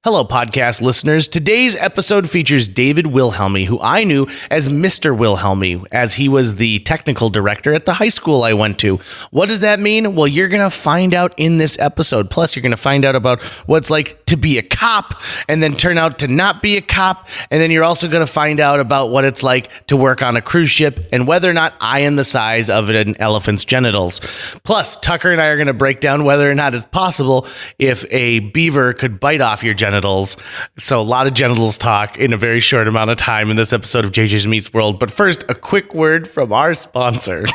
Hello, podcast listeners. Today's episode features David Wilhelmi, who I knew as Mr. Wilhelmi, as he was the technical director at the high school I went to. What does that mean? Well, you're going to find out in this episode. Plus, you're going to find out about what it's like to be a cop and then turn out to not be a cop. And then you're also going to find out about what it's like to work on a cruise ship and whether or not I am the size of an elephant's genitals. Plus, Tucker and I are going to break down whether or not it's possible if a beaver could bite off your genitals. So a lot of genitals talk in a very short amount of time in this episode of JJ Meets World. But first, a quick word from our sponsor.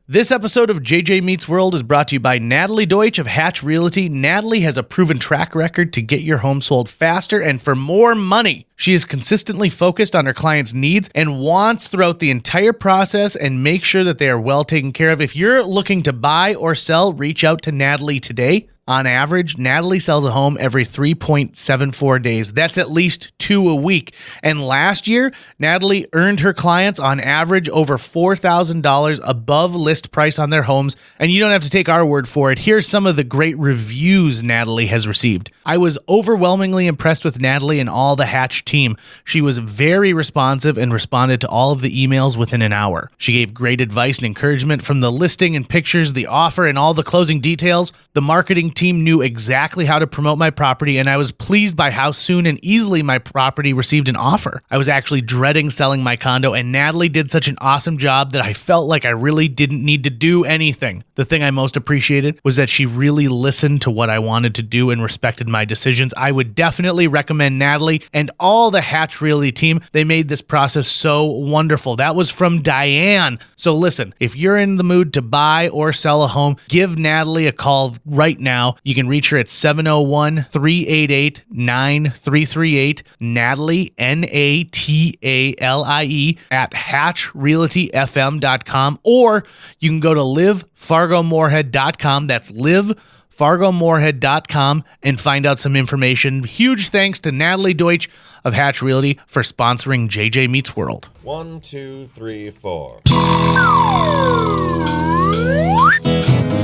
This episode of JJ Meets World is brought to you by Natalie Deutsch of Hatch Realty. Natalie has a proven track record to get your home sold faster and for more money. She is consistently focused on her clients' needs and wants throughout the entire process and make sure that they are well taken care of. If you're looking to buy or sell, reach out to Natalie today. On average, Natalie sells a home every 3.74 days. That's at least 2 a week. And last year, Natalie earned her clients on average over $4,000 above list price on their homes. And you don't have to take our word for it. Here's some of the great reviews Natalie has received. I was overwhelmingly impressed with Natalie and all the Hatch team. She was very responsive and responded to all of the emails within an hour. She gave great advice and encouragement from the listing and pictures, the offer, and all the closing details. The marketing team knew exactly how to promote my property, and I was pleased by how soon and easily my property received an offer. I was actually dreading selling my condo, and Natalie did such an awesome job that I felt like I really didn't need to do anything. The thing I most appreciated was that she really listened to what I wanted to do and respected my decisions. I would definitely recommend Natalie and all the Hatch Realty team. They made this process so wonderful. That was from Diane. So listen, if you're in the mood to buy or sell a home, give Natalie a call right now. You can reach her at 701-388-9338. Natalie, Natalie, at hatchrealtyfm.com, or you can go to livefargomorehead.com. That's livefargomorehead.com and find out some information. Huge thanks to Natalie Deutsch of Hatch Realty for sponsoring JJ Meets World. 1, 2, 3, 4.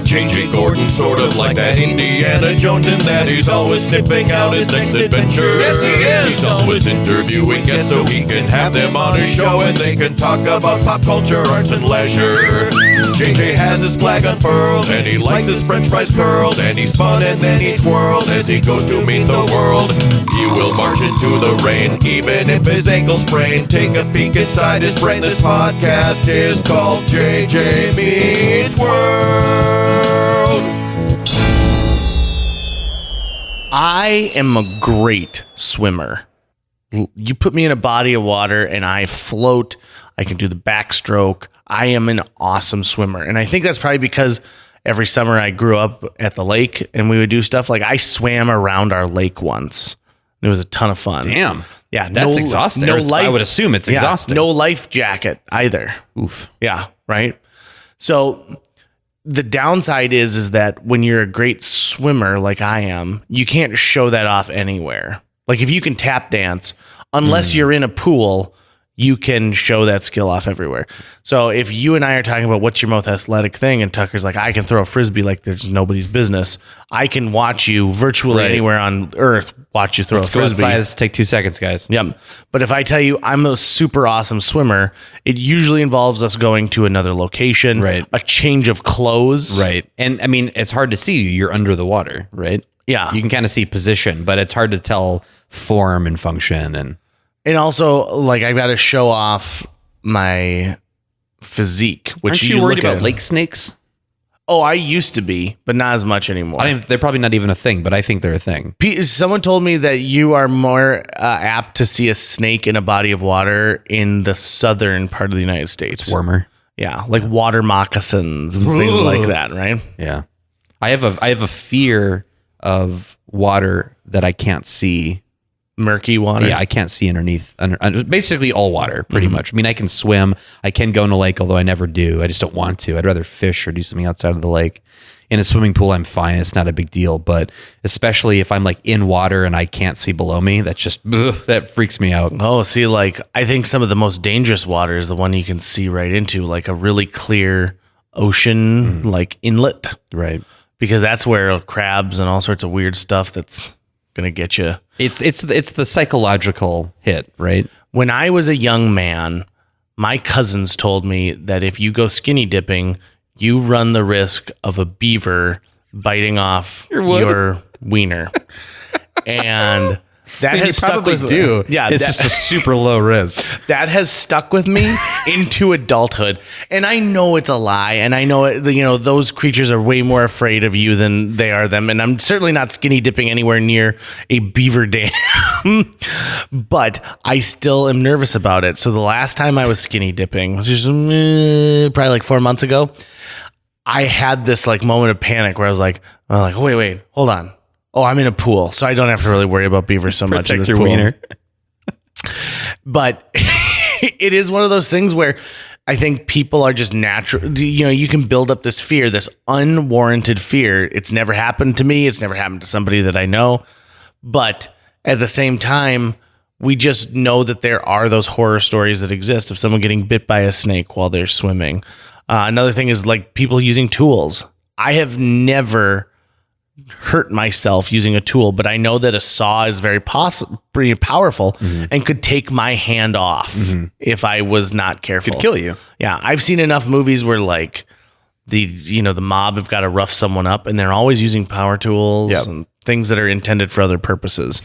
JJ Gordon, sort of like that Indiana Jones, in that he's always sniffing out his next adventure. Yes, he is. He's always interviewing guests so he can have them on his show and they can talk about pop culture, arts, and leisure. JJ has his flag unfurled and he likes his french fries curled, and he's fun and then he twirls as he goes to meet the world. He will march into the rain even if his ankle sprained. Take a peek inside his brain. This podcast is called JJ Meets World. I am a great swimmer. You put me in a body of water and I float. I can do the backstroke. I am an awesome swimmer. And I think that's probably because every summer I grew up at the lake and we would do stuff like I swam around our lake once. It was a ton of fun. Damn. Yeah. That's exhausting. I would assume it's exhausting. No life jacket either. Oof. Yeah. Right. So the downside is that when you're a great swimmer like I am, you can't show that off anywhere. Like if you can tap dance, unless you're in a pool, you can show that skill off everywhere. So if you and I are talking about what's your most athletic thing, and Tucker's like, I can throw a frisbee like there's nobody's business, I can watch you virtually anywhere on earth, watch you throw a frisbee. Let's go outside. Let's take 2 seconds, guys. Yep. But if I tell you I'm a super awesome swimmer, it usually involves us going to another location, right? A change of clothes. Right. And I mean, it's hard to see you. You're under the water, right? Yeah. You can kind of see position, but it's hard to tell form and function. And also, like, I've got to show off my physique, which aren't you worried about lake snakes? Oh, I used to be, but not as much anymore. They're probably not even a thing, but I think they're a thing. Someone told me that you are more apt to see a snake in a body of water in the southern part of the United States. It's warmer. Yeah, like water moccasins and things like that, right? Yeah. I have a fear of water that I can't see. Murky water. Yeah, I can't see underneath. Basically all water, pretty much. I mean, I can swim. I can go in a lake, although I never do. I just don't want to. I'd rather fish or do something outside of the lake. In a swimming pool, I'm fine. It's not a big deal. But especially if I'm like in water and I can't see below me, that's just, that freaks me out. Oh, see, like, I think some of the most dangerous water is the one you can see right into, like a really clear ocean, like inlet. Right. Because that's where crabs and all sorts of weird stuff that's going to get you. It's the psychological hit, right? When I was a young man, my cousins told me that if you go skinny dipping, you run the risk of a beaver biting off your wiener. And that has stuck with do. Yeah, it's just a super low risk. That has stuck with me into adulthood. And I know it's a lie, and I know those creatures are way more afraid of you than they are them. And I'm certainly not skinny dipping anywhere near a beaver dam. But I still am nervous about it. So the last time I was skinny dipping, which is probably like 4 months ago, I had this like moment of panic where I was like, wait, hold on. Oh, I'm in a pool, so I don't have to really worry about beavers so much in this pool. Wiener. But it is one of those things where I think people are just natural. You can build up this fear, this unwarranted fear. It's never happened to me. It's never happened to somebody that I know. But at the same time, we just know that there are those horror stories that exist of someone getting bit by a snake while they're swimming. Another thing is like people using tools. I have never hurt myself using a tool, but I know that a saw is pretty powerful and could take my hand off if I was not careful. Could kill you. Yeah, I've seen enough movies where like the mob have got to rough someone up, and they're always using power tools and things that are intended for other purposes.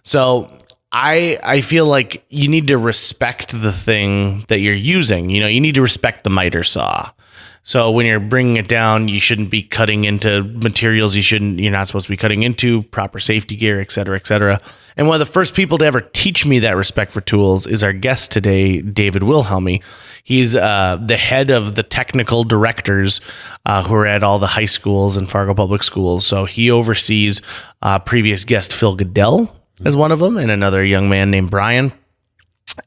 So I feel like you need to respect the thing that you're using. You need to respect the miter saw. So when you're bringing it down, you shouldn't be cutting into materials you're not supposed to be cutting into, proper safety gear, et cetera, et cetera. And one of the first people to ever teach me that respect for tools is our guest today, David Wilhelmi. He's the head of the technical directors who are at all the high schools and Fargo Public Schools. So he oversees previous guest Phil Goodell as one of them, and another young man named Brian.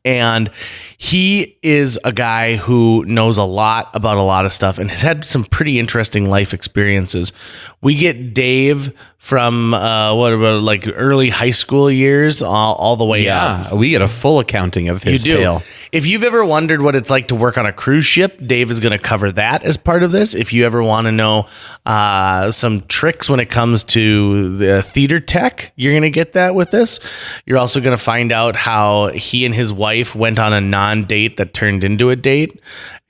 And he is a guy who knows a lot about a lot of stuff and has had some pretty interesting life experiences. We get Dave from like early high school years all the way up. Yeah, we get a full accounting of his tale. If you've ever wondered what it's like to work on a cruise ship, Dave is going to cover that as part of this. If you ever want to know some tricks when it comes to the theater tech, you're going to get that with this. You're also going to find out how he and his wife went on a non-date that turned into a date,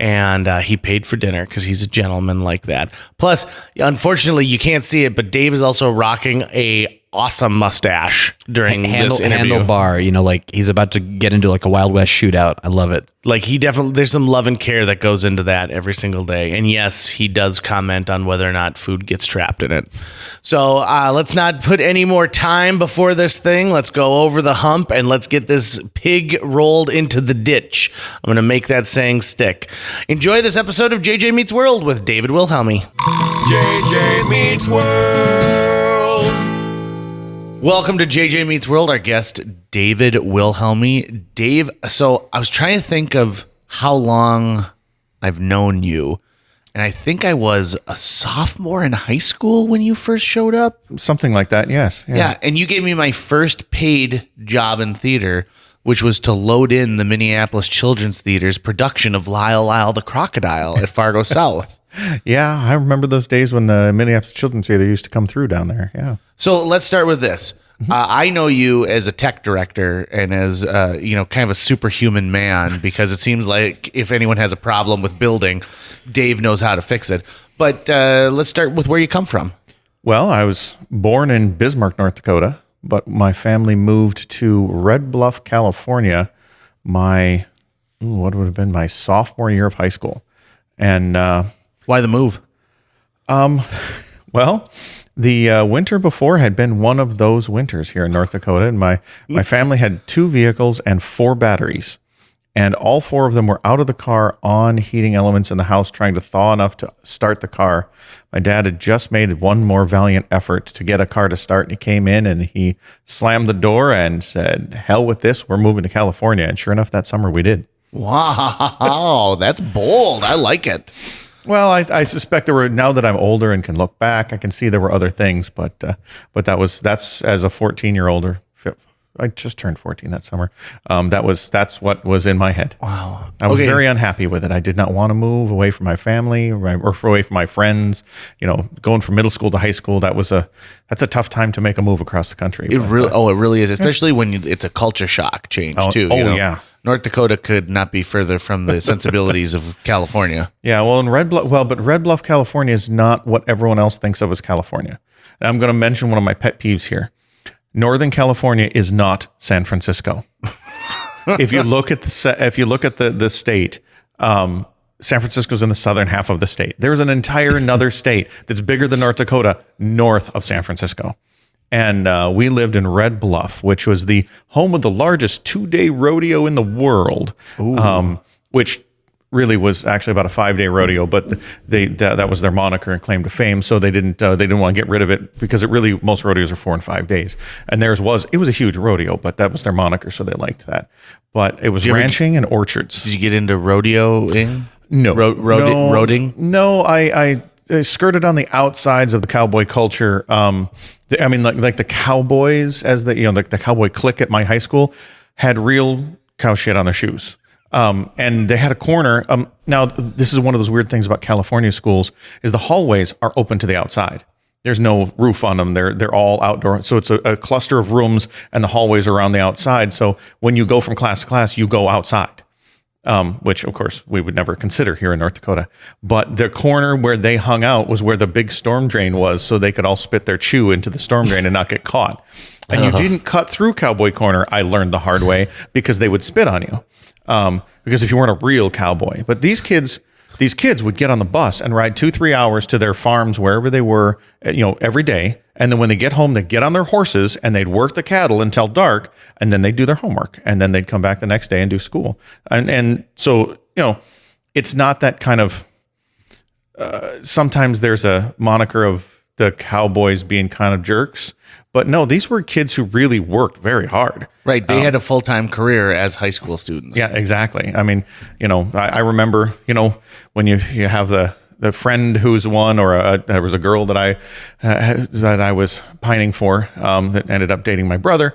and he paid for dinner because he's a gentleman like that. Plus, unfortunately, you can't see it, but Dave is also rocking a awesome mustache during this interview. Handlebar, like he's about to get into like a Wild West shootout. I love it. Like there's some love and care that goes into that every single day. And yes, he does comment on whether or not food gets trapped in it. So let's not put any more time before this thing. Let's go over the hump and let's get this pig rolled into the ditch. I'm going to make that saying stick. Enjoy this episode of JJ Meets World with David Wilhelmi. JJ Meets World. Welcome to JJ Meets World, our guest, David Wilhelmi. Dave, so I was trying to think of how long I've known you, and I think I was a sophomore in high school when you first showed up. Something like that, yes. Yeah, and you gave me my first paid job in theater, which was to load in the Minneapolis Children's Theater's production of Lyle the Crocodile at Fargo South. Yeah, I remember those days when the Minneapolis Children's Theater used to come through down there, yeah. So let's start with this. I know you as a tech director and as, kind of a superhuman man, because it seems like if anyone has a problem with building, Dave knows how to fix it. But let's start with where you come from. Well, I was born in Bismarck, North Dakota, but my family moved to Red Bluff, California, what would have been my sophomore year of high school. And why the move? Well, the winter before had been one of those winters here in North Dakota, and my family had 2 vehicles and 4 batteries, and all 4 of them were out of the car on heating elements in the house trying to thaw enough to start the car. My dad had just made one more valiant effort to get a car to start, and he came in and he slammed the door and said, "Hell with this, we're moving to California." And sure enough, that summer we did. Wow, that's bold. I like it. Well, I suspect there were, now that I'm older and can look back, I can see there were other things, but that's as a 14-year-old or I just turned 14 that summer. That's what was in my head. Wow. I was Okay. very unhappy with it. I did not want to move away from my family or away from my friends. Going from middle school to high school, that's a tough time to make a move across the country. It really is, especially when it's a culture shock change too. Yeah. North Dakota could not be further from the sensibilities of California. Yeah, well, but Red Bluff, California is not what everyone else thinks of as California. And I'm going to mention one of my pet peeves here. Northern California is not San Francisco. If you look at the state, San Francisco's in the southern half of the state. There's an entire another state that's bigger than North Dakota north of San Francisco. And we lived in Red Bluff, which was the home of the largest 2-day rodeo in the world, which really was actually about a 5-day rodeo, but that was their moniker and claim to fame. So they didn't want to get rid of it because most rodeos are 4 and 5 days, and it was a huge rodeo, but that was their moniker, so they liked that. But it was ranching and orchards. Did you get into rodeoing? No, roading? No, I skirted on the outsides of the cowboy culture. Like the cowboys, as the cowboy clique at my high school had real cow shit on their shoes. And they had a corner. Now, this is one of those weird things about California schools is the hallways are open to the outside. There's no roof on them. They're all outdoor. So it's a cluster of rooms and the hallways are around the outside. So when you go from class to class, you go outside. Which of course we would never consider here in North Dakota. But the corner where they hung out was where the big storm drain was, so they could all spit their chew into the storm drain and not get caught. And you didn't cut through Cowboy Corner, I learned the hard way, because they would spit on you. Because if you weren't a real cowboy. But these kids would get on the bus and ride 2-3 hours to their farms wherever they were, every day. And then when they get home, they'd get on their horses and they'd work the cattle until dark, and then they'd do their homework, and then they'd come back the next day and do school. And so, it's not that kind of, sometimes there's a moniker of the cowboys being kind of jerks, but no, these were kids who really worked very hard. Right. They had a full-time career as high school students. Yeah, exactly. I mean, I remember, when you have the friend who's one, or there was a girl that I was pining for, that ended up dating my brother,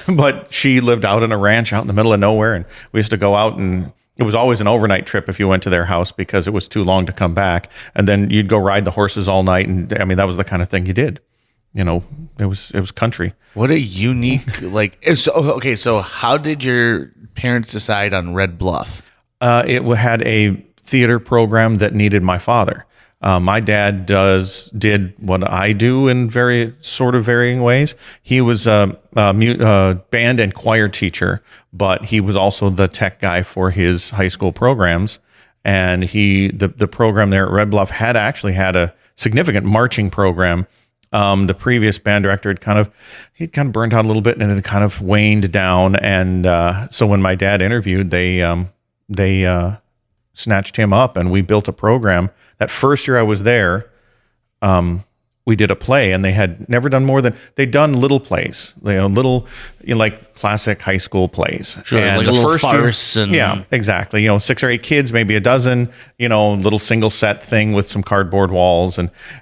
but she lived out in a ranch out in the middle of nowhere, and we used to go out, and it was always an overnight trip if you went to their house because it was too long to come back, and then you'd go ride the horses all night, and I mean that was the kind of thing you did. It was country. What a unique So how did your parents decide on Red Bluff? It had a theater program that needed my father. My dad did what I do in very sort of varying ways. He was a band and choir teacher, but he was also the tech guy for his high school programs. And the program there at Red Bluff had a significant marching program. The previous band director had kind of burned out a little bit, and it had kind of waned down. And so when my dad interviewed, they snatched him up, and we built a program. That first year I was there, we did a play, and they had never done more than, they'd done little plays, like classic high school plays. Sure, and like a little farce. Yeah, exactly. 6 or 8 kids, maybe a dozen, little single set thing with some cardboard walls.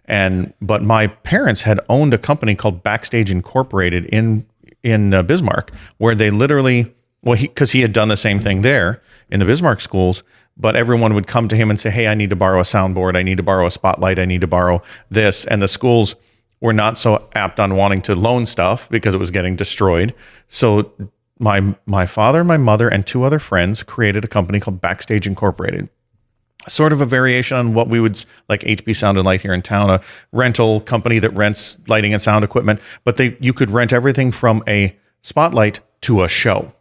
But my parents had owned a company called Backstage Incorporated in Bismarck, where they literally, because he had done the same thing there in the Bismarck schools, but everyone would come to him and say, hey, I need to borrow a soundboard. I need to borrow a spotlight. I need to borrow this. And the schools were not so apt on wanting to loan stuff because it was getting destroyed. So my father, my mother, and 2 other friends created a company called Backstage Incorporated. Sort of a variation on what we would, like HB Sound and Light here in town, a rental company that rents lighting and sound equipment. But you could rent everything from a spotlight to a show.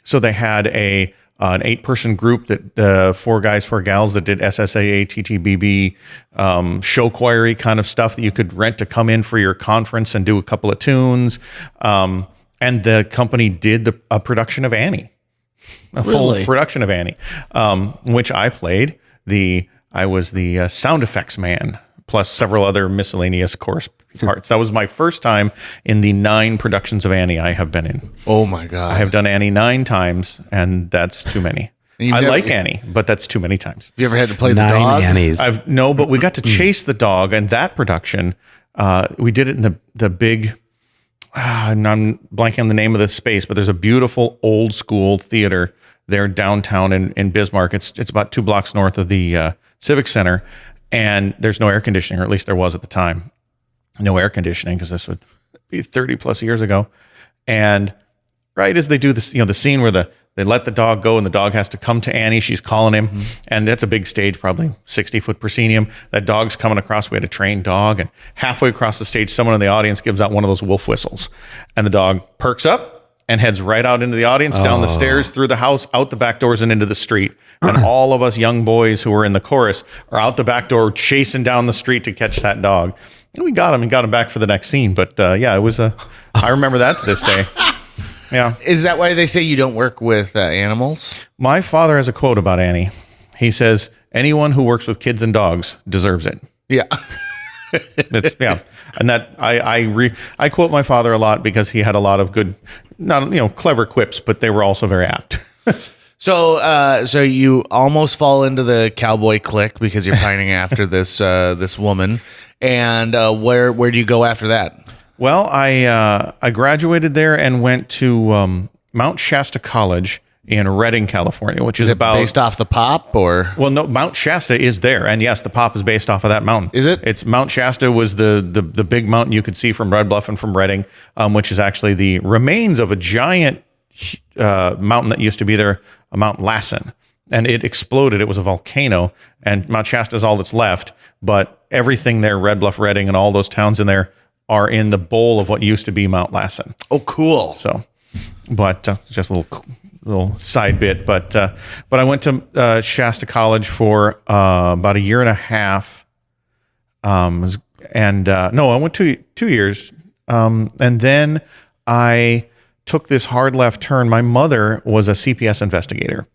So they had an 8-person group that 4 guys, 4 gals that did SSAA, TTBB, show choir kind of stuff that you could rent to come in for your conference and do a couple of tunes. And the company did a production of Annie, full production of Annie, which I played. I was the sound effects man, plus several other miscellaneous course parts. That was my first time in the 9 productions of Annie I have been in. Oh my God. I have done Annie 9 times, and that's too many. I like Annie, but that's too many times. Have you ever had to play the 9 dog? Annies. No, but we got to chase the dog, and that production, we did it in the big and I'm blanking on the name of this space, but there's a beautiful old school theater there downtown in Bismarck. It's about 2 blocks north of the Civic Center, and there's no air conditioning, or at least there was at the time. No air conditioning, because this would be 30 plus years ago. And right as they do this, the scene where they let the dog go and the dog has to come to Annie. She's calling him. Mm-hmm. And that's a big stage, probably 60-foot proscenium. That dog's coming across. We had a trained dog. And halfway across the stage, someone in the audience gives out one of those wolf whistles. And the dog perks up and heads right out into the audience, down the stairs, through the house, out the back doors and into the street. And all of us young boys who were in the chorus are out the back door chasing down the street to catch that dog. And we got him and got him back for the next scene. But yeah, it was I remember that to this day. Yeah. Is that why they say you don't work with animals? My father has a quote about Annie. He says, anyone who works with kids and dogs deserves it. Yeah. Yeah. And that I quote my father a lot because he had a lot of good, not clever quips, but they were also very apt. So you almost fall into the cowboy clique because you're pining after this woman. And where do you go after that? Well, I graduated there and went to Mount Shasta College in Redding, California, which is about based off the Pop, or? Well, no, Mount Shasta is there, and yes, the Pop is based off of that mountain. Is it? It's Mount Shasta was the big mountain you could see from Red Bluff and from Redding, which is actually the remains of a giant mountain that used to be there, Mount Lassen, and it exploded. It was a volcano, and Mount Shasta is all that's left. But everything there, Red Bluff, Redding, and all those towns in there are in the bowl of what used to be Mount Lassen. Oh, cool. So, but just a little side bit. But I went to Shasta College for about a year and a half. I went 2 years. And then I took this hard left turn. My mother was a CPS investigator.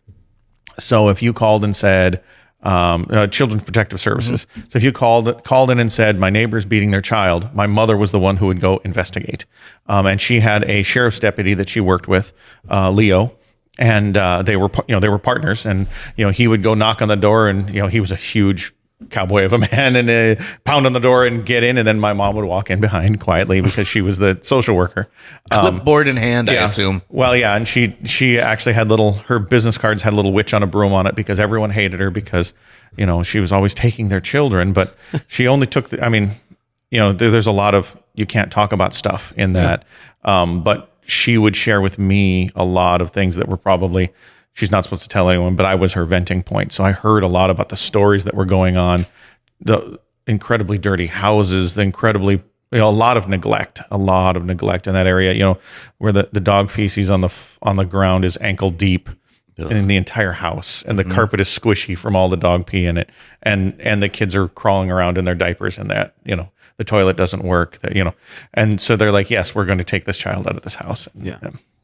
So if you called and said, Children's Protective Services. Mm-hmm. So if you called in and said, my neighbor's beating their child, my mother was the one who would go investigate. And she had a sheriff's deputy that she worked with, Leo, and they were partners. And he would go knock on the door, and he was a huge cowboy of a man, and pound on the door and get in, and then my mom would walk in behind quietly because she was the social worker, clipboard in hand. Yeah. I assume. Well, yeah, and she actually had her business cards had a little witch on a broom on it because everyone hated her because she was always taking their children, but she only took there's a lot of you can't talk about stuff in that, but she would share with me a lot of things that were probably she's not supposed to tell anyone, but I was her venting point. So I heard a lot about the stories that were going on, the incredibly dirty houses, the incredibly, a lot of neglect in that area, where the dog feces on the ground is ankle deep in the entire house, and the carpet is squishy from all the dog pee in it. And the kids are crawling around in their diapers, and that, the toilet doesn't work, and so they're like, yes, we're going to take this child out of this house.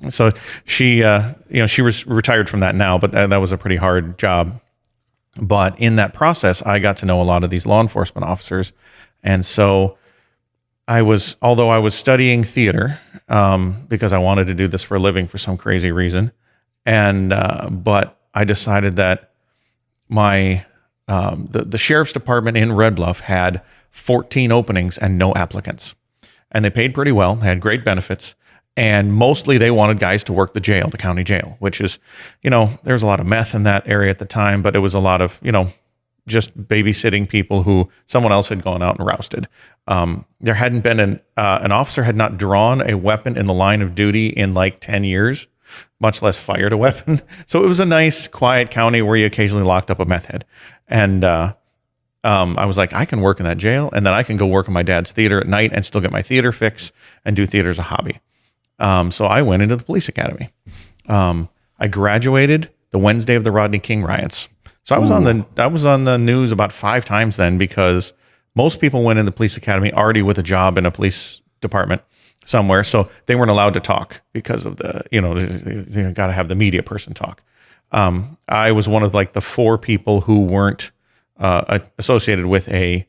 So she was retired from that now, but that was a pretty hard job. But in that process, I got to know a lot of these law enforcement officers. And so although I was studying theater, because I wanted to do this for a living for some crazy reason. But I decided that the sheriff's department in Red Bluff had 14 openings and no applicants. And they paid pretty well, had great benefits. And mostly they wanted guys to work the county jail, which is, there's a lot of meth in that area at the time, but it was a lot of, just babysitting people who someone else had gone out and rousted. There hadn't been an officer had not drawn a weapon in the line of duty in like 10 years, much less fired a weapon. So it was a nice, quiet county where you occasionally locked up a meth head. And I was like, I can work in that jail, and then I can go work in my dad's theater at night and still get my theater fix and do theater as a hobby. So I went into the police academy. I graduated the Wednesday of the Rodney King riots. So I was on the news about 5 times then, because most people went in the police academy already with a job in a police department somewhere. So they weren't allowed to talk because of you got to have the media person talk. I was one of like the 4 people who weren't associated with a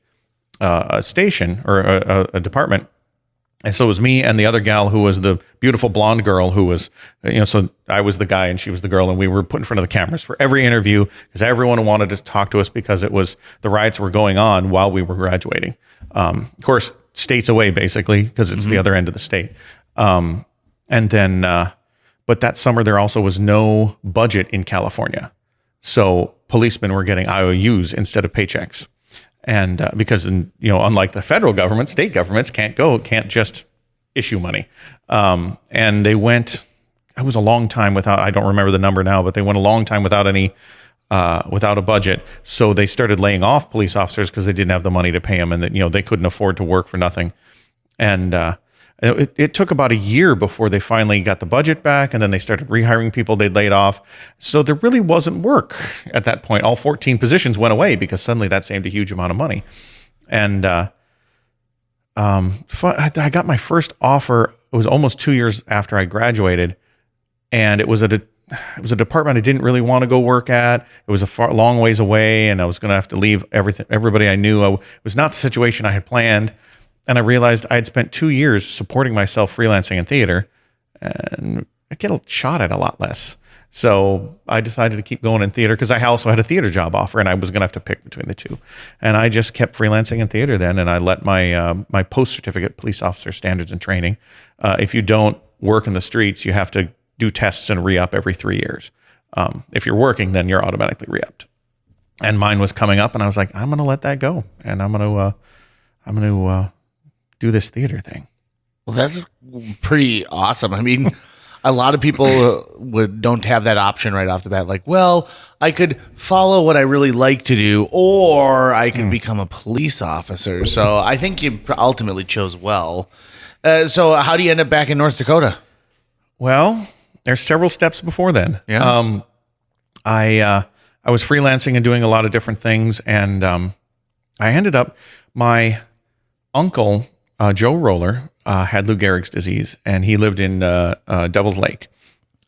station or a department. And so it was me and the other gal who was the beautiful blonde girl who was, so I was the guy and she was the girl, and we were put in front of the cameras for every interview because everyone wanted to talk to us because the riots were going on while we were graduating. Of course, states away basically because it's the other end of the state. And then, but that summer there also was no budget in California. So policemen were getting IOUs instead of paychecks. And because, unlike the federal government, state governments can't just issue money. And they went, it was a long time without, I don't remember the number now, but they went a long time without without a budget. So they started laying off police officers because they didn't have the money to pay them, and that, they couldn't afford to work for nothing. And it took about a year before they finally got the budget back, and then they started rehiring people they'd laid off. So there really wasn't work at that point. All 14 positions went away because suddenly that seemed a huge amount of money. And I got my first offer. It was almost 2 years after I graduated, and it was a department I didn't really want to go work at. It was a long ways away, and I was going to have to leave everybody I knew. It was not the situation I had planned. And I realized I had spent 2 years supporting myself freelancing in theater, and I get a shot at a lot less. So I decided to keep going in theater because I also had a theater job offer, and I was going to have to pick between the two. And I just kept freelancing in theater then, and I let my post-certificate police officer standards and training. If you don't work in the streets, you have to do tests and re-up every 3 years. If you're working, then you're automatically re-upped. And mine was coming up, and I was like, I'm going to let that go, and I'm going to do this theater thing. Well, that's pretty awesome. I mean, a lot of people don't have that option right off the bat. Like, well, I could follow what I really like to do, or I could become a police officer. So I think you ultimately chose well. So how do you end up back in North Dakota? Well, there's several steps before then. Yeah. I was freelancing and doing a lot of different things, and I ended up, my uncle, Joe Roller, had Lou Gehrig's disease, and he lived in Devil's Lake.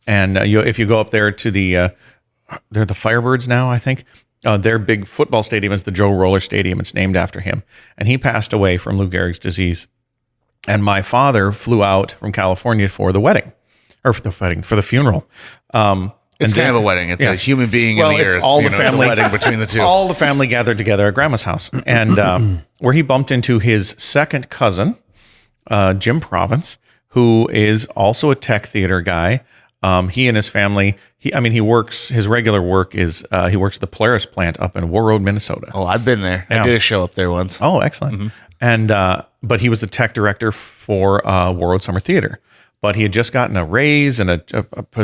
And if you go up there to they're the Firebirds now, I think. Their big football stadium is the Joe Roller Stadium. It's named after him. And he passed away from Lou Gehrig's disease. And my father flew out from California for the wedding, or for the funeral. It's kind of a wedding. It's a human being in the earth. All the family, it's a wedding between the two. All the family gathered together at Grandma's house, and where he bumped into his second cousin, Jim Province, who is also a tech theater guy. He and his family, he works, his regular work is, he works at the Polaris plant up in War Road, Minnesota. Oh, I've been there. Yeah. I did a show up there once. Oh, excellent. Mm-hmm. And, but he was the tech director for War Road Summer Theater. But he had just gotten a raise and a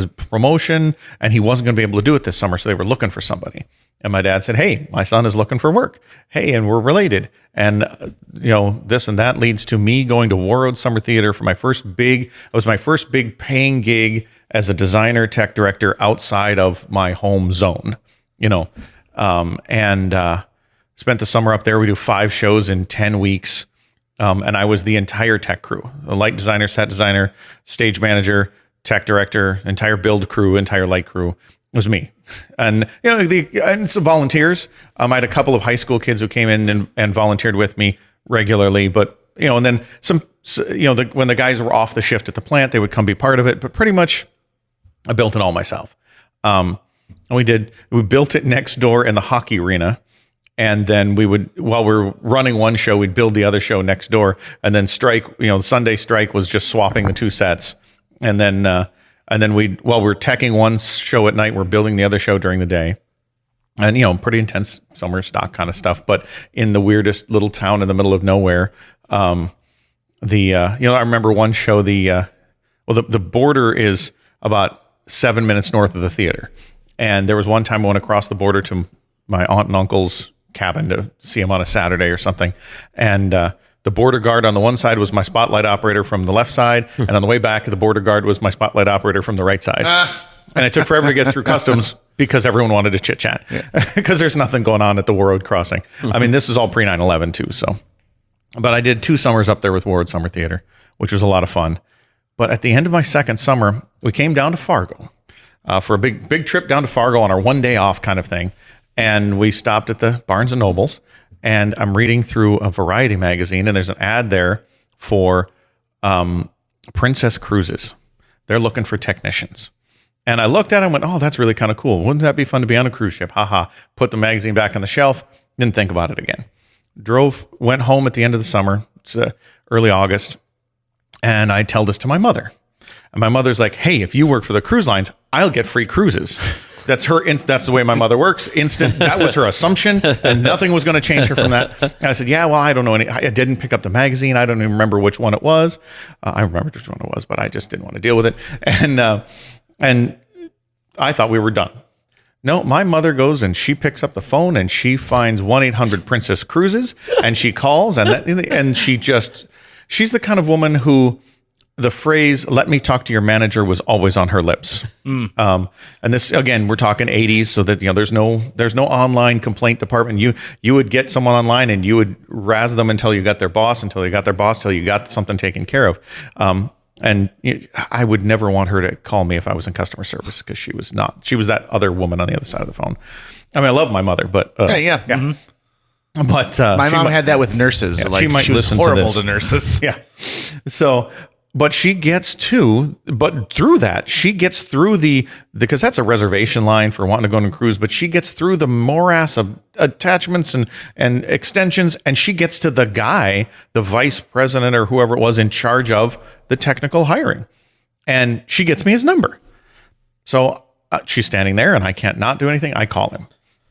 promotion, and he wasn't going to be able to do it this summer, so they were looking for somebody. And my dad said, hey, my son is looking for work. Hey, and we're related. And, this and that leads to me going to War Road Summer Theater for my first big paying gig as a designer tech director outside of my home zone, and spent the summer up there. We do 5 shows in 10 weeks. And I was the entire tech crew, the light designer, set designer, stage manager, tech director, entire build crew, entire light crew. It was me. And, and some volunteers. I had a couple of high school kids who came in and volunteered with me regularly, but, and then when the guys were off the shift at the plant, they would come be part of it, but pretty much I built it all myself. And we built it next door in the hockey arena. And then we would, while we were running one show, we'd build the other show next door. And then strike, the Sunday strike was just swapping the 2 sets. And then while we're teching one show at night, we're building the other show during the day. And, pretty intense summer stock kind of stuff. But in the weirdest little town in the middle of nowhere, I remember one show, the border is about 7 minutes north of the theater. And there was one time I went across the border to my aunt and uncle's cabin to see him on a Saturday or something. And the border guard on the one side was my spotlight operator from the left side. And on the way back, the border guard was my spotlight operator from the right side. And it took forever to get through customs because everyone wanted to chit chat because there's nothing going on at the War Road crossing. I mean, this is all pre 9/11 too. So, but I did 2 summers up there with War Road Summer Theater, which was a lot of fun. But at the end of my second summer, we came down to Fargo for a big trip down to Fargo on our one day off kind of thing. And we stopped at the Barnes & Nobles, and I'm reading through a Variety magazine, and there's an ad there for Princess Cruises. They're looking for technicians. And I looked at it and went, oh, that's really kind of cool. Wouldn't that be fun to be on a cruise ship? Haha. Put the magazine back on the shelf, didn't think about it again. Went home at the end of the summer. It's early August. And I tell this to my mother. And my mother's like, hey, if you work for the cruise lines, I'll get free cruises. That's that's the way my mother works. That was her assumption, and nothing was going to change her from that. And I said, yeah, well, I don't know I didn't pick up the magazine. I don't even remember which one it was. I remember which one it was, but I just didn't want to deal with it. And I thought we were done. No, my mother goes and she picks up the phone and she finds 1-800-Princess Cruises, and she calls and she's the kind of woman who the phrase "let me talk to your manager" was always on her lips. And this, again, we're talking 80s, so that there's no online complaint department. You would get someone online and you would razz them until you got their boss, until you got something taken care of. And I would never want her to call me if I was in customer service, because she was that other woman on the other side of the phone. I mean, I love my mother, but yeah. Mm-hmm. But my mom had that with nurses. Yeah, she was horrible to nurses. Yeah. So, but through that, she gets through because that's a reservation line for wanting to go on a cruise, but she gets through the morass of attachments and extensions, and she gets to the guy, the vice president or whoever it was in charge of the technical hiring. And she gets me his number. So she's standing there and I can't not do anything. I call him.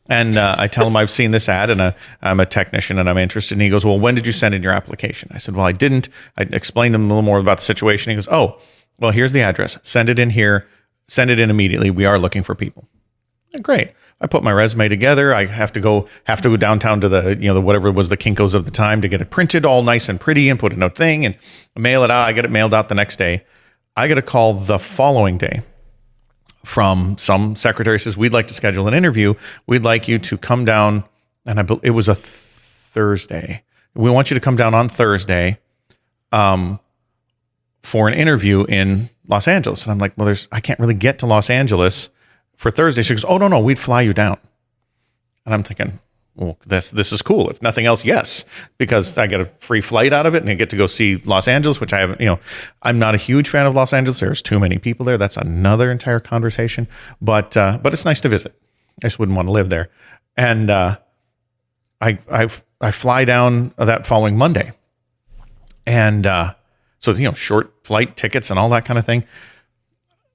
And I tell him I've seen this ad and I'm a technician and I'm interested. And he goes, well, when did you send in your application? I said, well, I didn't. I explained to him a little more about the situation. He goes, oh, well, here's the address. Send it in here. Send it in immediately. We are looking for people. Great. I put my resume together. I have to go downtown to the whatever was the Kinko's of the time to get it printed all nice and pretty and put in a thing and mail it out. I get it mailed out the next day. I get a call the following day from some secretary. Says, we'd like to schedule an interview. We'd like you to come down. And it was a Thursday. We want you to come down on Thursday for an interview in Los Angeles. And I'm like, well, I can't really get to Los Angeles for Thursday. She goes, oh, no, we'd fly you down. And I'm thinking, well, this is cool. If nothing else, yes, because I get a free flight out of it and I get to go see Los Angeles, which I haven't, I'm not a huge fan of Los Angeles. There's too many people there. That's another entire conversation, but it's nice to visit. I just wouldn't want to live there. And I fly down that following Monday. And so, short flight tickets and all that kind of thing.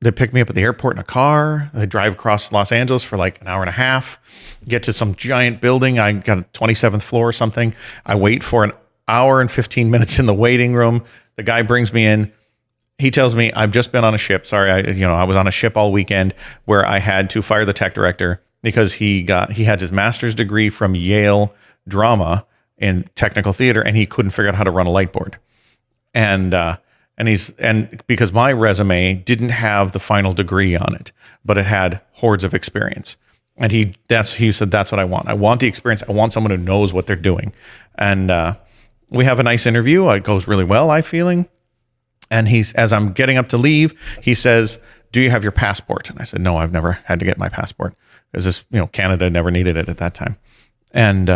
They pick me up at the airport in a car. They drive across Los Angeles for like an hour and a half, get to some giant building. I got a 27th floor or something. I wait for an hour and 15 minutes in the waiting room. The guy brings me in. He tells me, I've just been on a ship. Sorry, I was on a ship all weekend where I had to fire the tech director because he had his master's degree from Yale drama in technical theater, and he couldn't figure out how to run a light board. And because my resume didn't have the final degree on it, but it had hordes of experience. And he said, that's what I want. I want the experience. I want someone who knows what they're doing. And we have a nice interview. It goes really well, I'm feeling. And as I'm getting up to leave, he says, do you have your passport? And I said, no, I've never had to get my passport because Canada never needed it at that time. And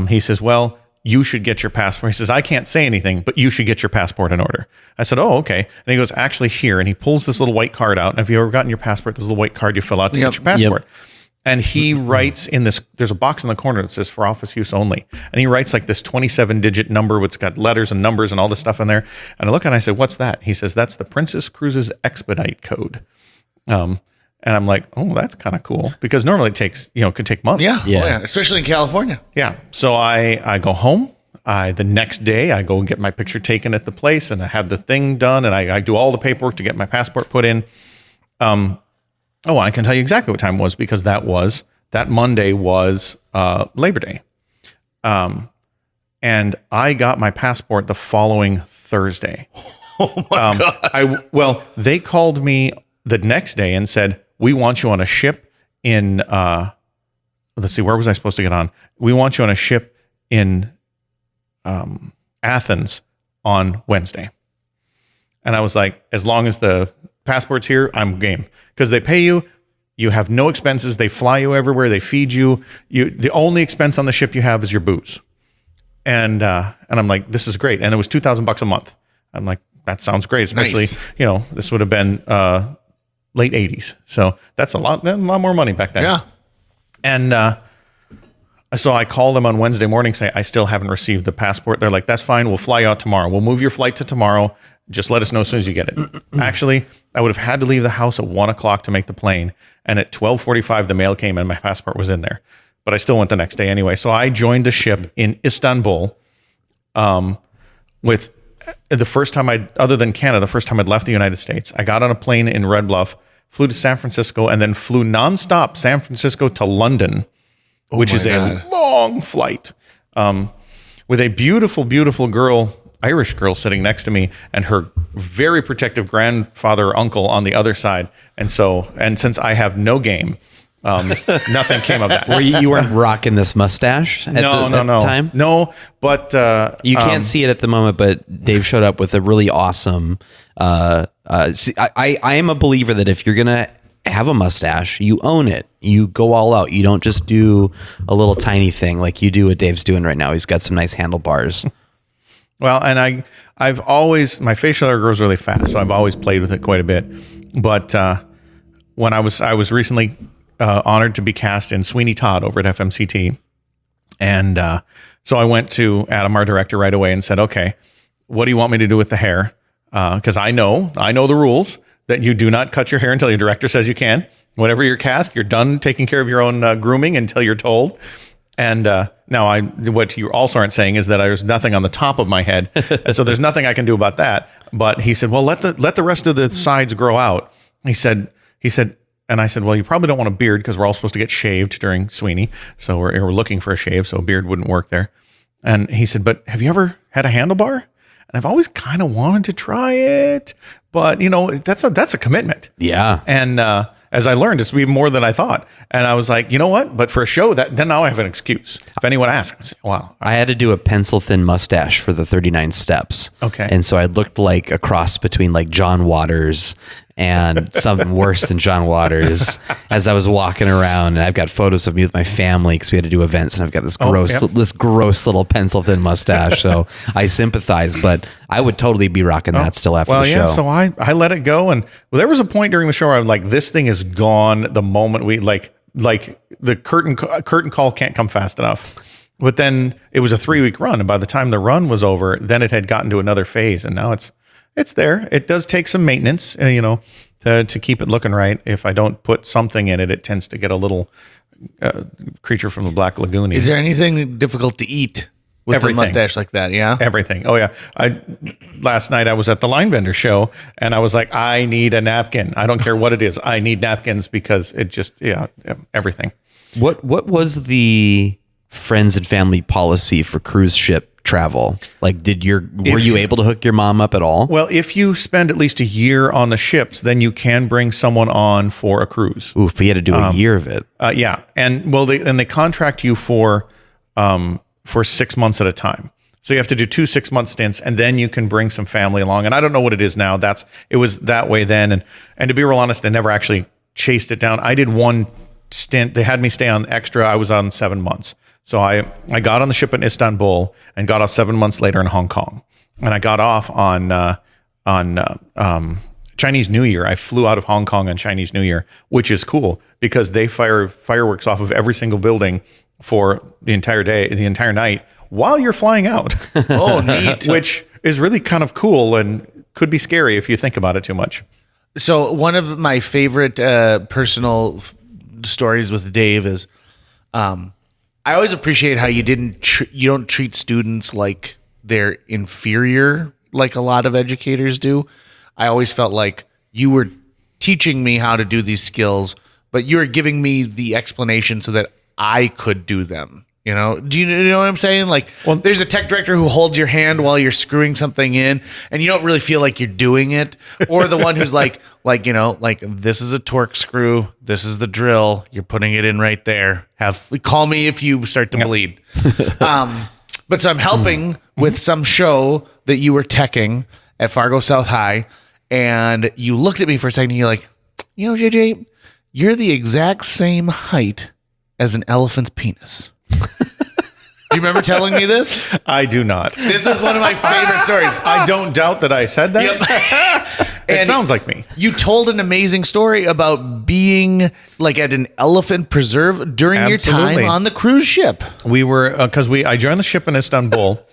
he says, well, you should get your passport. He says, I can't say anything, but you should get your passport in order. I said, oh, okay. And he goes, actually here. And he pulls this little white card out. And if you've ever gotten your passport, this little white card you fill out to get your passport. Yep. And he writes there's a box in the corner that says for office use only. And he writes like this 27-digit number, which got letters and numbers and all this stuff in there. And I look and I said, what's that? He says, that's the Princess Cruises expedite code. And I'm like, oh, that's kind of cool, because normally it takes, could take months. Yeah. Oh, yeah. Especially in California. Yeah. So I go home. The next day I go and get my picture taken at the place and I have the thing done and I do all the paperwork to get my passport put in. I can tell you exactly what time it was, because that Monday was Labor Day. And I got my passport the following Thursday. Oh my God. They called me the next day and said, we want you on a ship in, let's see, where was I supposed to get on? We want you on a ship in Athens on Wednesday. And I was like, as long as the passport's here, I'm game. Because they pay you, you have no expenses, they fly you everywhere, they feed you. The only expense on the ship you have is your booze. And I'm like, this is great. And it was $2,000 a month. I'm like, that sounds great, especially, nice. This would have been late 80s. So that's a lot more money back then. Yeah. And So I call them on Wednesday morning, say, I still haven't received the passport. They're like, that's fine. We'll fly you out tomorrow. We'll move your flight to tomorrow. Just let us know as soon as you get it. Actually, I would have had to leave the house at 1 o'clock to make the plane. And at 12:45, the mail came and my passport was in there. But I still went the next day anyway. So I joined a ship in Istanbul with the first time other than Canada, the first time I'd left the United States. I got on a plane in Red Bluff, flew to San Francisco, and then flew nonstop San Francisco to London, which is a long flight, with a beautiful, beautiful girl, Irish girl sitting next to me, and her very protective grandfather, uncle on the other side. And since I have no game, nothing came of that. You weren't rocking this mustache at the time? No, but you can't see it at the moment, but Dave showed up with a really awesome I am a believer that if you're gonna have a mustache, you own it. You go all out. You don't just do a little tiny thing like you do what Dave's doing right now. He's got some nice handlebars. Well, and I've always, my facial hair grows really fast, so I've always played with it quite a bit. But when I was recently honored to be cast in Sweeney Todd over at FMCT, and so I went to Adam, our director, right away and said, okay, what do you want me to do with the hair? Because I know the rules that you do not cut your hair until your director says you can. Whenever you're cast, you're done taking care of your own grooming until you're told. And now what you also aren't saying is that there's nothing on the top of my head, so there's nothing I can do about that. But he said, well, let the rest of the sides grow out. He said, and I said, well, you probably don't want a beard because we're all supposed to get shaved during Sweeney, so we're looking for a shave, so a beard wouldn't work there. And he said, but have you ever had a handlebar? And I've always kind of wanted to try it, but that's a commitment. Yeah. And as I learned, it's even more than I thought. And I was like, you know what? But for a show, then now I have an excuse. If anyone asks, wow. I had to do a pencil thin mustache for the 39 steps. Okay. And so I looked like a cross between like John Waters and something worse than John Waters as I was walking around. And I've got photos of me with my family because we had to do events, and I've got this gross little pencil thin mustache. So I sympathize, but I would totally be rocking that still after the show. Well, yeah, so I let it go. And there was a point during the show where I'm like, this thing is gone the moment we like the curtain call can't come fast enough. But then it was a 3-week run. And by the time the run was over, then it had gotten to another phase. And now it's there. It does take some maintenance, to keep it looking right. If I don't put something in it, it tends to get a little creature from the Black Lagoon. Is there anything difficult to eat with a mustache like that? Yeah. Everything. Oh yeah. Last night I was at the Linebender show and I was like, I need a napkin. I don't care what it is. I need napkins because it just, everything. What was the friends and family policy for cruise ship travel? Like, were you able to hook your mom up at all? Well, if you spend at least a year on the ships, then you can bring someone on for a cruise. Ooh, but you had to do a year of it. Yeah. And they contract you for 6 months at a time. So you have to do 2 6-month stints, and then you can bring some family along. And I don't know what it is now. It was that way then. And to be real honest, I never actually chased it down. I did one stint. They had me stay on extra. I was on 7 months. So I got on the ship in Istanbul and got off 7 months later in Hong Kong. And I got off on Chinese New Year. I flew out of Hong Kong on Chinese New Year, which is cool because they fire fireworks off of every single building for the entire day, the entire night while you're flying out. Oh, neat. Which is really kind of cool and could be scary if you think about it too much. So one of my favorite personal stories with Dave is, I always appreciate how you don't treat students like they're inferior, like a lot of educators do. I always felt like you were teaching me how to do these skills, but you were giving me the explanation so that I could do them. Do you know what I'm saying? Like, well, there's a tech director who holds your hand while you're screwing something in, and you don't really feel like you're doing it, or the one who's like this is a torque screw, this is the drill, you're putting it in right there. Call me if you start to bleed. But so I'm helping with some show that you were teching at Fargo South High, and you looked at me for a second, and you're like, JJ, you're the exact same height as an elephant's penis. Do you remember telling me this? I do not. This was one of my favorite stories. I don't doubt that I said that. Yep. It sounds like me. You told an amazing story about being like at an elephant preserve during your Absolutely. time on the cruise ship. We were because I joined the ship in Istanbul,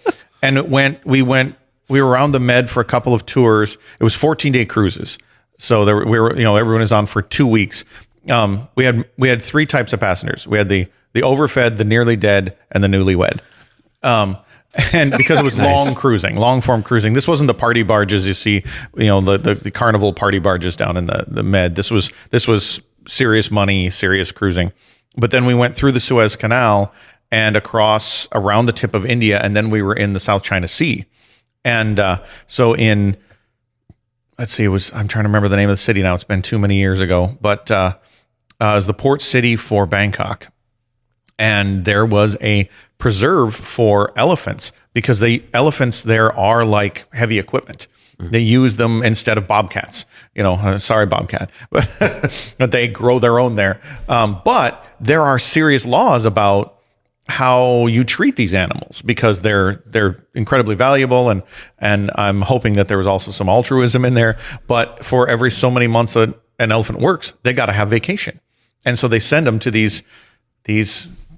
and we were around the Med for a couple of tours. It was 14-day cruises, so we were everyone is on for 2 weeks. We had three types of passengers. We had the overfed, the nearly dead, and the newlywed. And because it was long form cruising, this wasn't the party barges you see, the carnival party barges down in the Med. This was serious money, serious cruising. But then we went through the Suez Canal and across around the tip of India, and then we were in the South China Sea. And so I'm trying to remember the name of the city now. It's been too many years ago, but it was the port city for Bangkok. And there was a preserve for elephants because the elephants there are like heavy equipment. They use them instead of bobcats. Sorry, bobcat, but they grow their own there. But there are serious laws about how you treat these animals because they're incredibly valuable, and I'm hoping that there was also some altruism in there. But for every so many months an elephant works, they got to have vacation, and so they send them to these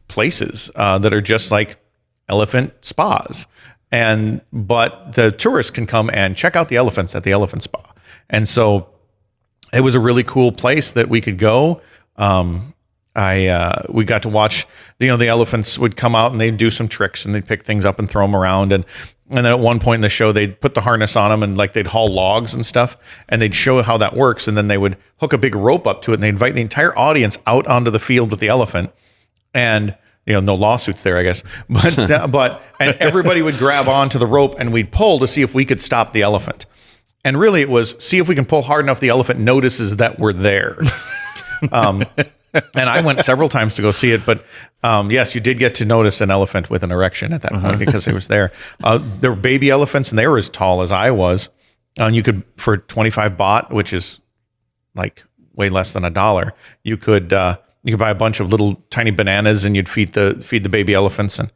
places that are just like elephant spas, but the tourists can come and check out the elephants at the elephant spa, and so it was a really cool place that we could go. We got to watch, the elephants would come out and they'd do some tricks and they'd pick things up and throw them around. And then at one point in the show, they'd put the harness on them and like they'd haul logs and stuff, and they'd show how that works. And then they would hook a big rope up to it and they'd invite the entire audience out onto the field with the elephant. And, no lawsuits there, I guess, but and everybody would grab onto the rope and we'd pull to see if we could stop the elephant. And really it was see if we can pull hard enough the elephant notices that we're there. And I went several times to go see it, but yes, you did get to notice an elephant with an erection at that point because it was there. There were baby elephants, and they were as tall as I was. And you could, for 25 baht, which is like way less than $1, you could buy a bunch of little tiny bananas, and you'd feed the baby elephants. And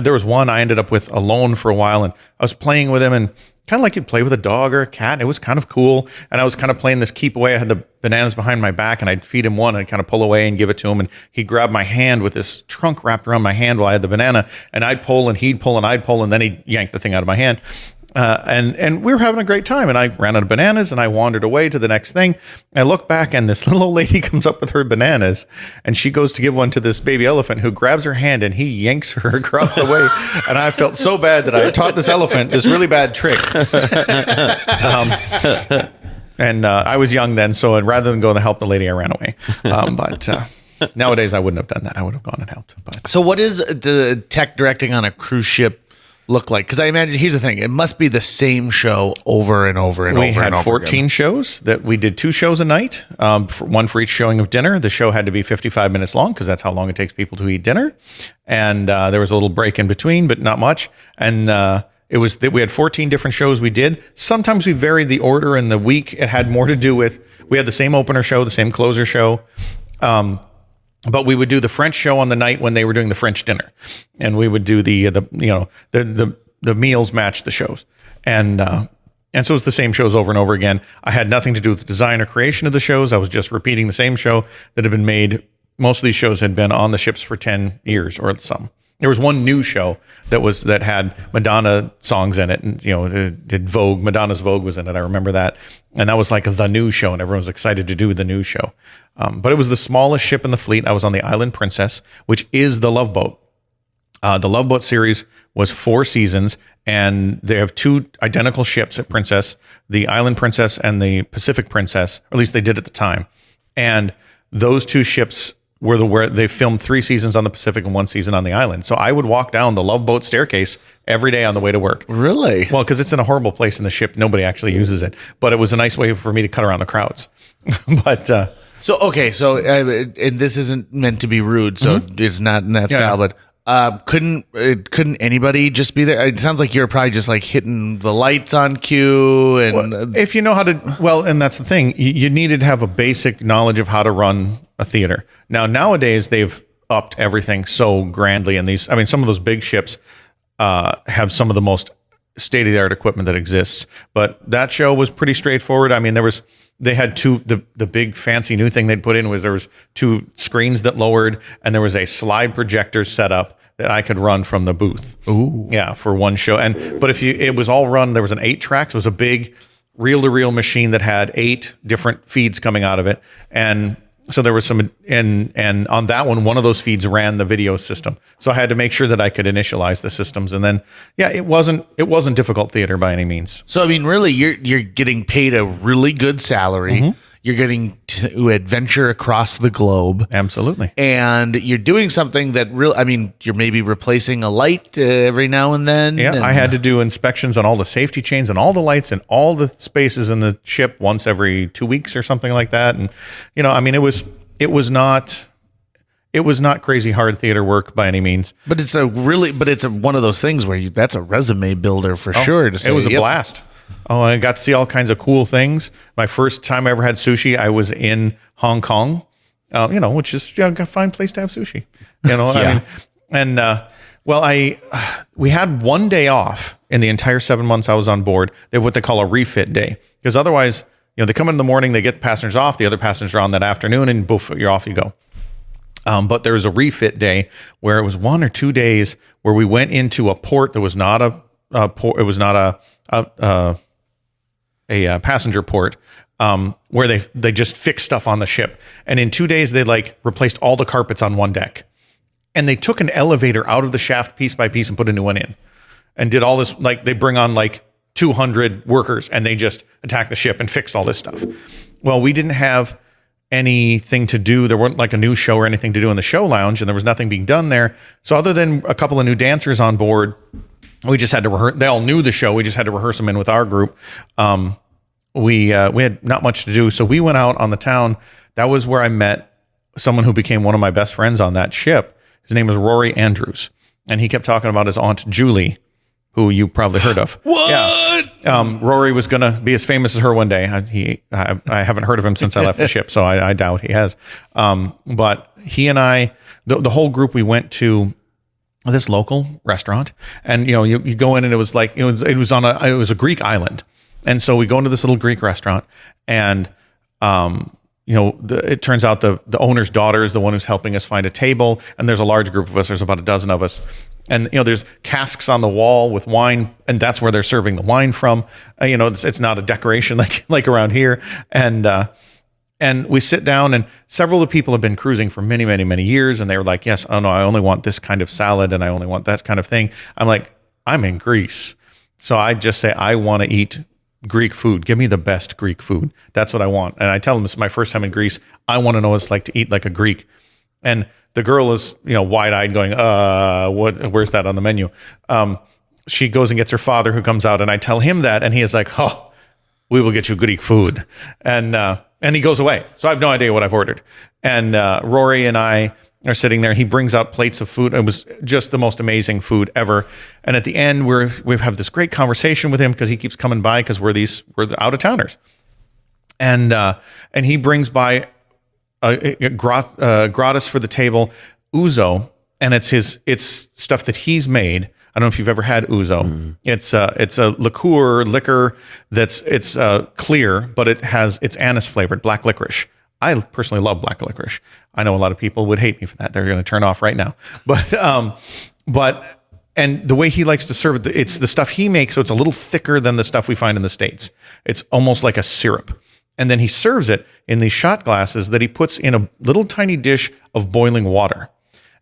there was one I ended up with alone for a while, and I was playing with him, and kind of like you'd play with a dog or a cat. It was kind of cool. And I was kind of playing this keep away. I had the bananas behind my back, and I'd feed him one and I'd kind of pull away and give it to him. And he'd grab my hand with this trunk wrapped around my hand while I had the banana, and I'd pull and he'd pull and I'd pull, and then he'd yank the thing out of my hand. And we were having a great time, and I ran out of bananas and I wandered away to the next thing. I look back, and this little old lady comes up with her bananas, and she goes to give one to this baby elephant, who grabs her hand and he yanks her across the way. And I felt so bad that I had taught this elephant this really bad trick. And I was young then, so rather than go and help the lady, I ran away. But nowadays I wouldn't have done that. I would have gone and helped. But So what is the tech directing on a cruise ship look like? Because I imagine, here's the thing, it must be the same show over and over and over and over. We had 14 shows that we did 2 shows a night, one for each showing of dinner. The show had to be 55 minutes long because that's how long it takes people to eat dinner. And there was a little break in between, but not much. And we had 14 different shows we did. Sometimes we varied the order in the week. It had more to do with, we had the same opener show, the same closer show. But we would do the French show on the night when they were doing the French dinner, and we would do the meals match the shows, and so it was the same shows over and over again. I had nothing to do with the design or creation of the shows. I was just repeating the same show that had been made. Most of these shows had been on the ships for 10 years or some. There was one new show that had Madonna songs in it, and did Vogue. Madonna's Vogue was in it. I remember that, and that was like the new show, and everyone was excited to do the new show. But it was the smallest ship in the fleet. I was on the Island Princess, which is the Love Boat. The Love Boat series was 4 seasons, and they have 2 identical ships at Princess: the Island Princess and the Pacific Princess, or at least they did at the time. And those 2 ships where they filmed 3 seasons on the Pacific and 1 season on the island. So I would walk down the Love Boat staircase every day on the way to work. Really? Well, because it's in a horrible place in the ship. Nobody actually uses it. But it was a nice way for me to cut around the crowds. But and this isn't meant to be rude, so it's not in that style, but couldn't anybody just be there? It sounds like you're probably just like hitting the lights on cue, and if you know how to, and that's the thing, you needed to have a basic knowledge of how to run a theater. Nowadays they've upped everything so grandly, and some of those big ships have some of the most state of the art equipment that exists. But that show was pretty straightforward. I mean, they had the big fancy new thing they'd put in was there was 2 screens that lowered, and there was a slide projector set up that I could run from the booth. Ooh. Yeah, for one show. But it was all run, there was an 8-track, so it was a big reel-to-reel machine that had 8 different feeds coming out of it. And so there was some, and on that one of those feeds ran the video system. So I had to make sure that I could initialize the systems. And then, yeah, it wasn't difficult theater by any means. So I mean, really, you're getting paid a really good salary. Mm-hmm. You're getting to adventure across the globe. Absolutely. And you're doing something that you're maybe replacing a light every now and then. Yeah, I had to do inspections on all the safety chains and all the lights and all the spaces in the ship once every 2 weeks or something like that. And, I mean, it was not crazy hard theater work by any means. But it's one of those things where that's a resume builder for sure. To say, it was a blast. Oh, I got to see all kinds of cool things. My first time I ever had sushi, I was in Hong Kong, which is a fine place to have sushi. Yeah. I mean, we had one day off in the entire 7 months I was on board. They have what they call a refit day, because otherwise, they come in the morning, they get passengers off, the other passengers are on that afternoon, and boof, you're off you go. But there was a refit day where it was 1 or 2 days where we went into a port that was not a port. It was not a passenger port, where they just fixed stuff on the ship. And in 2 days, they replaced all the carpets on one deck. And they took an elevator out of the shaft piece by piece and put a new one in, and did all this. They bring on 200 workers and they just attack the ship and fix all this stuff. Well, we didn't have anything to do. There weren't a new show or anything to do in the show lounge, and there was nothing being done there. So other than a couple of new dancers on board, we just had to rehearse. They all knew the show. We just had to rehearse them in with our group. We had not much to do. So we went out on the town. That was where I met someone who became one of my best friends on that ship. His name was Rory Andrews. And he kept talking about his aunt Julie, who you probably heard of. What? Yeah. Rory was going to be as famous as her one day. I haven't heard of him since I left the ship, so I doubt he has. But he and I, the whole group, we went to this local restaurant, and you go in, and it was it was a Greek island, and so we go into this little Greek restaurant, and it turns out the owner's daughter is the one who's helping us find a table, and there's a large group of us. There's about a dozen of us. And there's casks on the wall with wine, and that's where they're serving the wine from. It's not a decoration like around here. And we sit down, and several of the people have been cruising for many, many, many years, and they were like, "Yes, oh no, I only want this kind of salad, and I only want that kind of thing." I'm like, I'm in Greece, so I just say I want to eat Greek food. Give me the best Greek food. That's what I want. And I tell them this is my first time in Greece. I want to know what it's like to eat like a Greek. And the girl is, wide-eyed going, where's that on the menu? She goes and gets her father, who comes out, and I tell him that, and he is like, "Oh, we will get you Greek food." And he goes away. So I have no idea what I've ordered. And Rory and I are sitting there. He brings out plates of food. It was just the most amazing food ever. And at the end, we have this great conversation with him because he keeps coming by because we're the out-of-towners. And he brings by gratis for the table ouzo, and it's stuff that he's made. I don't know if you've ever had ouzo. It's a liquor it's clear, but it's anise flavored, black licorice. I personally love black licorice. I know a lot of people would hate me for that. They're going to turn off right now. And the way he likes to serve it, it's the stuff he makes, so it's a little thicker than the stuff we find in the States. It's almost like a syrup. And then he serves it in these shot glasses that he puts in a little tiny dish of boiling water.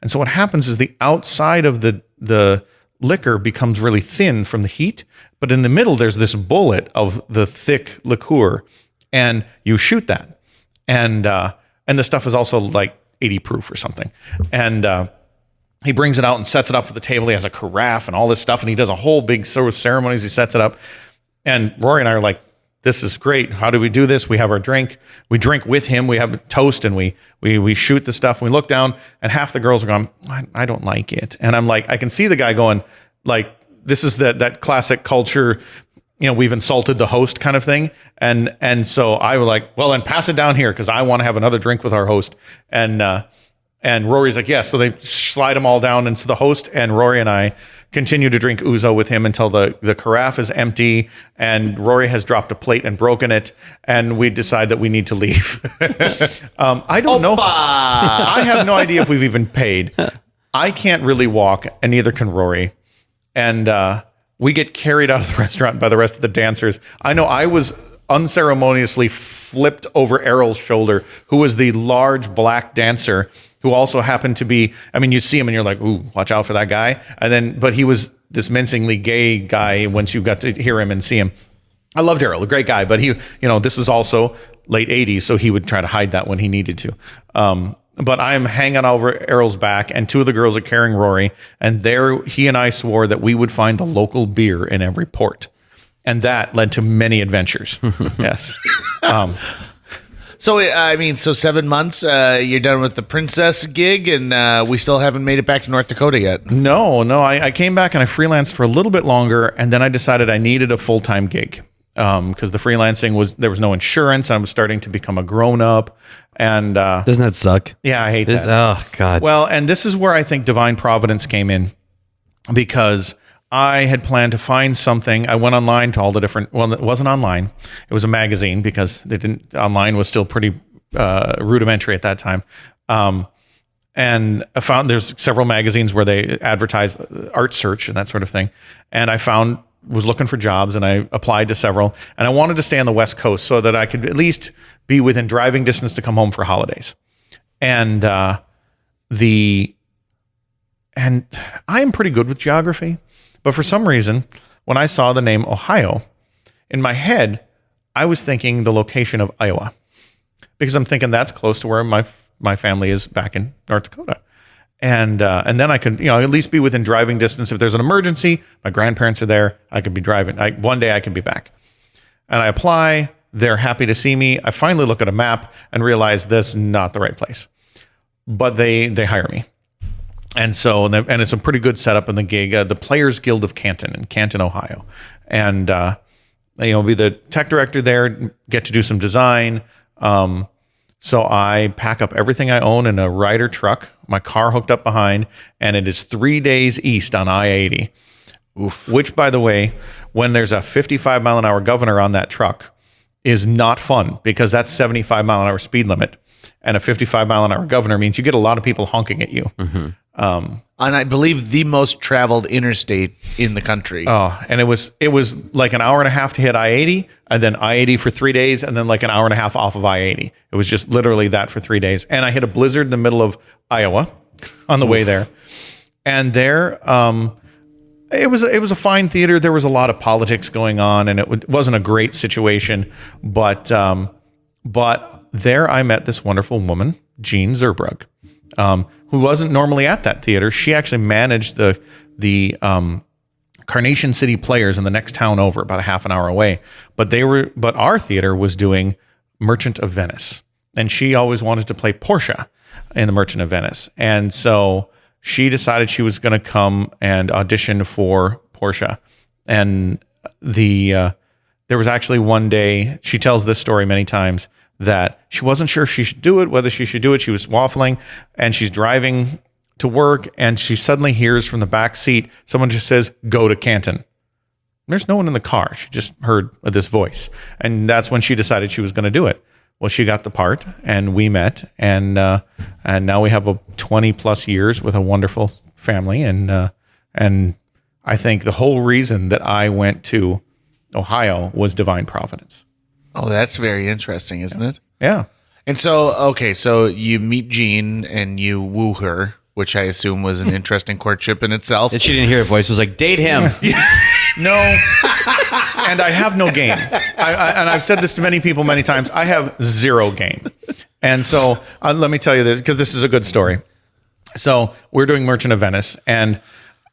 And so what happens is the outside of the liquor becomes really thin from the heat, but in the middle there's this bullet of the thick liqueur, and you shoot that. And the stuff is also 80 proof or something. And he brings it out and sets it up for the table. He has a carafe and all this stuff, and he does a whole big sort of ceremonies. He sets it up. And Rory and I are like, "This is great. How do we do this?" We have our drink. We drink with him. We have a toast, and we shoot the stuff. We look down, and half the girls are going, I don't like it. And I'm like, I can see the guy going, this is that classic culture, we've insulted the host kind of thing. And so I was like, well, then pass it down here because I want to have another drink with our host. And And Rory's like, yeah. So they slide them all down into the host, and Rory and I continue to drink ouzo with him until the carafe is empty, and Rory has dropped a plate and broken it, and we decide that we need to leave. I don't know. I have no idea if we've even paid. I can't really walk, and neither can Rory. And we get carried out of the restaurant by the rest of the dancers. I know I was unceremoniously flipped over Errol's shoulder, who was the large black dancer, who also happened to be, I mean, you see him and you're like, ooh, watch out for that guy. But he was this mincingly gay guy once you got to hear him and see him. I loved Errol, a great guy, but this was also late 80s, so he would try to hide that when he needed to. But I'm hanging over Errol's back, and two of the girls are carrying Rory, and there he and I swore that we would find the local beer in every port. And that led to many adventures. Yes. So 7 months, you're done with the Princess gig, and we still haven't made it back to North Dakota yet. No. I came back and I freelanced for a little bit longer, and then I decided I needed a full-time gig because the freelancing there was no insurance. And I was starting to become a grown-up. And doesn't that suck? Yeah, I hate that. Oh, God. Well, and this is where I think divine providence came in, because I had planned to find something. I went online to all the different, well, it wasn't online. It was a magazine, because online was still pretty rudimentary at that time. And I found there's several magazines where they advertise art search and that sort of thing. And was looking for jobs, and I applied to several, and I wanted to stay on the West Coast so that I could at least be within driving distance to come home for holidays. And I am pretty good with geography. But for some reason, when I saw the name Ohio, in my head, I was thinking the location of Iowa, because I'm thinking that's close to where my family is back in North Dakota. And then I could, at least be within driving distance. If there's an emergency, my grandparents are there, I could be driving. One day I can be back. And I apply. They're happy to see me. I finally look at a map and realize this is not the right place. But they hire me. And so, and it's a pretty good setup in the gig, the Players Guild of Canton in Canton, Ohio. And, be the tech director there, get to do some design. So I pack up everything I own in a Ryder truck, my car hooked up behind, and it is 3 days east on I-80. Oof. Which, by the way, when there's a 55 mile an hour governor on that truck, is not fun, because that's 75 mile an hour speed limit. And a 55 mile an hour governor means you get a lot of people honking at you. Mm-hmm. And I believe the most traveled interstate in the country. Oh, and it was like an hour and a half to hit I-80, and then I-80 for 3 days, and then like an hour and a half off of I-80. It was just literally that for 3 days. And I hit a blizzard in the middle of Iowa on the way there. And there, it was a fine theater. There was a lot of politics going on, and it wasn't a great situation. But there I met this wonderful woman, Jean Zerbrug, who wasn't normally at that theater. She actually managed the Carnation City Players in the next town over, about a half an hour away. But our theater was doing Merchant of Venice, and she always wanted to play Portia in the Merchant of Venice. And so she decided she was going to come and audition for Portia. And there was actually one day, she tells this story many times, that she wasn't sure if she should do it, whether she should do it. She was waffling, and she's driving to work, and she suddenly hears from the back seat, someone just says, "Go to Canton." There's no one in the car. She just heard this voice. And that's when she decided she was going to do it. Well, she got the part, and we met, and now we have 20 plus years with a wonderful family. And I think the whole reason that I went to Ohio was divine providence. Oh, that's very interesting, isn't it? Yeah. And so you meet Jean and you woo her, which I assume was an interesting courtship in itself. And she didn't hear her voice. It was like, date him. No. And I have no game. And I've said this to many people many times. I have zero game. And so let me tell you this, because this is a good story. So we're doing Merchant of Venice, and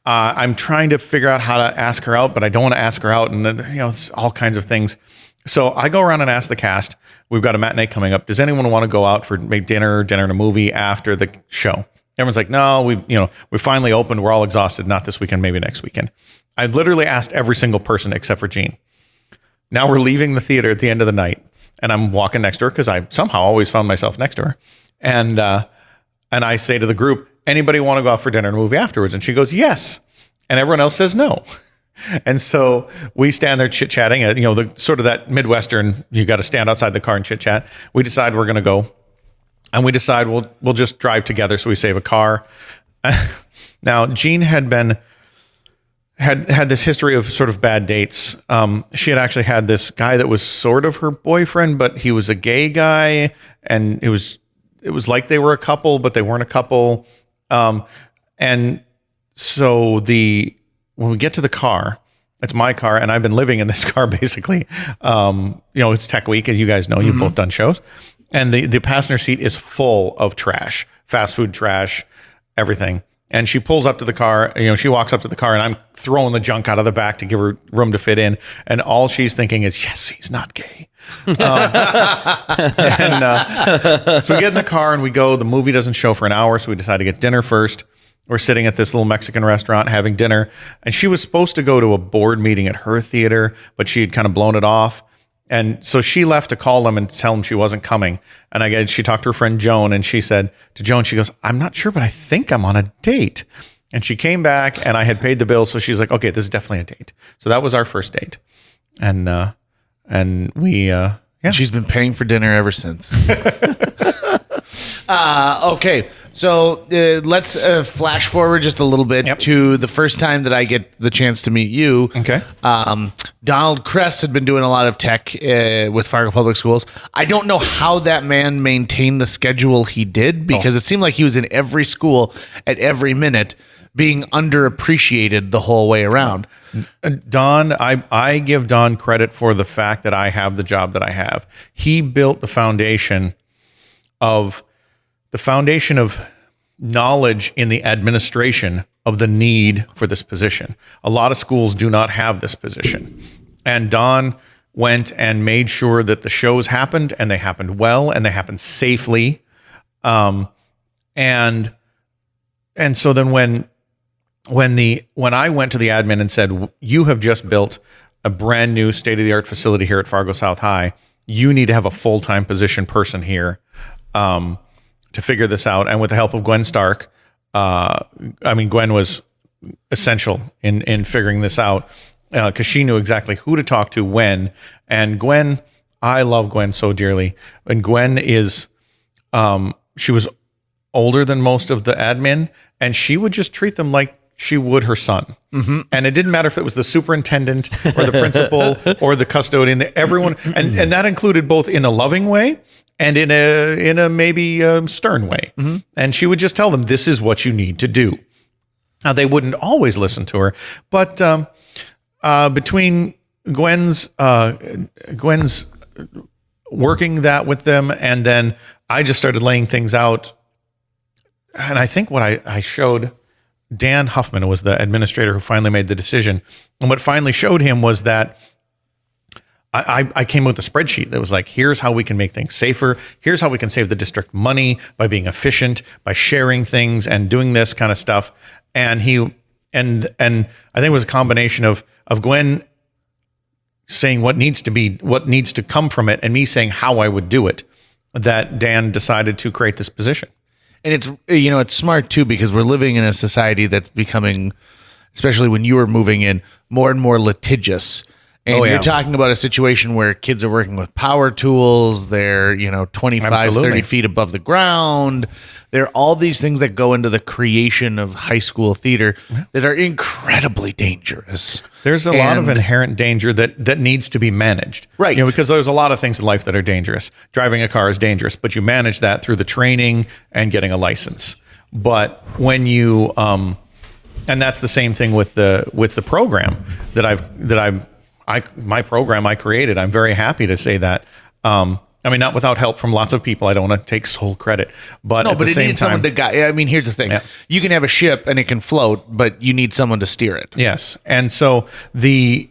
I'm trying to figure out how to ask her out, but I don't want to ask her out, and it's all kinds of things. So I go around and ask the cast, we've got a matinee coming up. Does anyone want to go out for maybe dinner and a movie after the show? Everyone's like, no, we finally opened. We're all exhausted. Not this weekend, maybe next weekend. I literally asked every single person except for Jean. Now we're leaving the theater at the end of the night, and I'm walking next to her because I somehow always found myself next to her. And And I say to the group, anybody want to go out for dinner and a movie afterwards? And she goes, yes. And everyone else says no. And so we stand there chit-chatting, the sort of that Midwestern, you got to stand outside the car and chit-chat. We decide we're going to go, and we decide we'll just drive together, so we save a car. Now, Jean had this history of sort of bad dates. She had actually had this guy that was sort of her boyfriend, but he was a gay guy, and it was like they were a couple, but they weren't a couple. And so when we get to the car, it's my car, and I've been living in this car basically. It's Tech Week, as you guys know. You've both done shows, and the passenger seat is full of trash, fast food trash, everything. And she pulls up to the car. She walks up to the car, and I'm throwing the junk out of the back to give her room to fit in. And all she's thinking is, "Yes, he's not gay." So we get in the car and we go. The movie doesn't show for an hour, so we decide to get dinner first. We're sitting at this little Mexican restaurant having dinner, and she was supposed to go to a board meeting at her theater, but she had kind of blown it off. And so she left to call them and tell them she wasn't coming. And she talked to her friend Joan, and she said to Joan, she goes, "I'm not sure, but I think I'm on a date." And she came back, and I had paid the bill, so she's like, "Okay, this is definitely a date." So that was our first date, and we She's been paying for dinner ever since. Okay, so let's flash forward just a little bit to the first time that I get the chance to meet you. Okay. Donald Kress had been doing a lot of tech with Fargo Public Schools. I don't know how that man maintained the schedule he did, because it seemed like he was in every school at every minute, being underappreciated the whole way around. Don, I give Don credit for the fact that I have the job that I have. He built the foundation of knowledge in the administration of the need for this position. A lot of schools do not have this position. And Don went and made sure that the shows happened, and they happened well, and they happened safely. And so then when I went to the admin and said, "You have just built a brand new state-of-the-art facility here at Fargo South High. You need to have a full-time position person here to figure this out." And with the help of Gwen Stark, Gwen was essential in figuring this out, because she knew exactly who to talk to when. And Gwen, I love Gwen so dearly. And Gwen is, she was older than most of the admin, and she would just treat them like she would her son. Mm-hmm. And it didn't matter if it was the superintendent or the principal or the custodian, everyone. And that included both in a loving way and in a maybe stern way. Mm-hmm. And she would just tell them, "This is what you need to do." Now, they wouldn't always listen to her, but between Gwen's working that with them, and then I just started laying things out. And I think what I showed Dan Huffman, who was the administrator who finally made the decision, and what finally showed him was that I came with a spreadsheet that was like, here's how we can make things safer. Here's how we can save the district money by being efficient, by sharing things and doing this kind of stuff. And I think it was a combination of Gwen saying what needs to come from it, and me saying how I would do it, that Dan decided to create this position. And it's smart too, because we're living in a society that's becoming, especially when you were moving in, more and more litigious. And you're talking about a situation where kids are working with power tools. They're, 25, Absolutely. 30 feet above the ground. There are all these things that go into the creation of high school theater that are incredibly dangerous. There's a lot of inherent danger that needs to be managed. Right. Because there's a lot of things in life that are dangerous. Driving a car is dangerous, but you manage that through the training and getting a license. But when you, and that's the same thing with the program my program I created. I'm very happy to say that. Not without help from lots of people. I don't want to take sole credit, but at the same time, someone to guide. Here's the thing: you can have a ship and it can float, but you need someone to steer it. Yes, and so the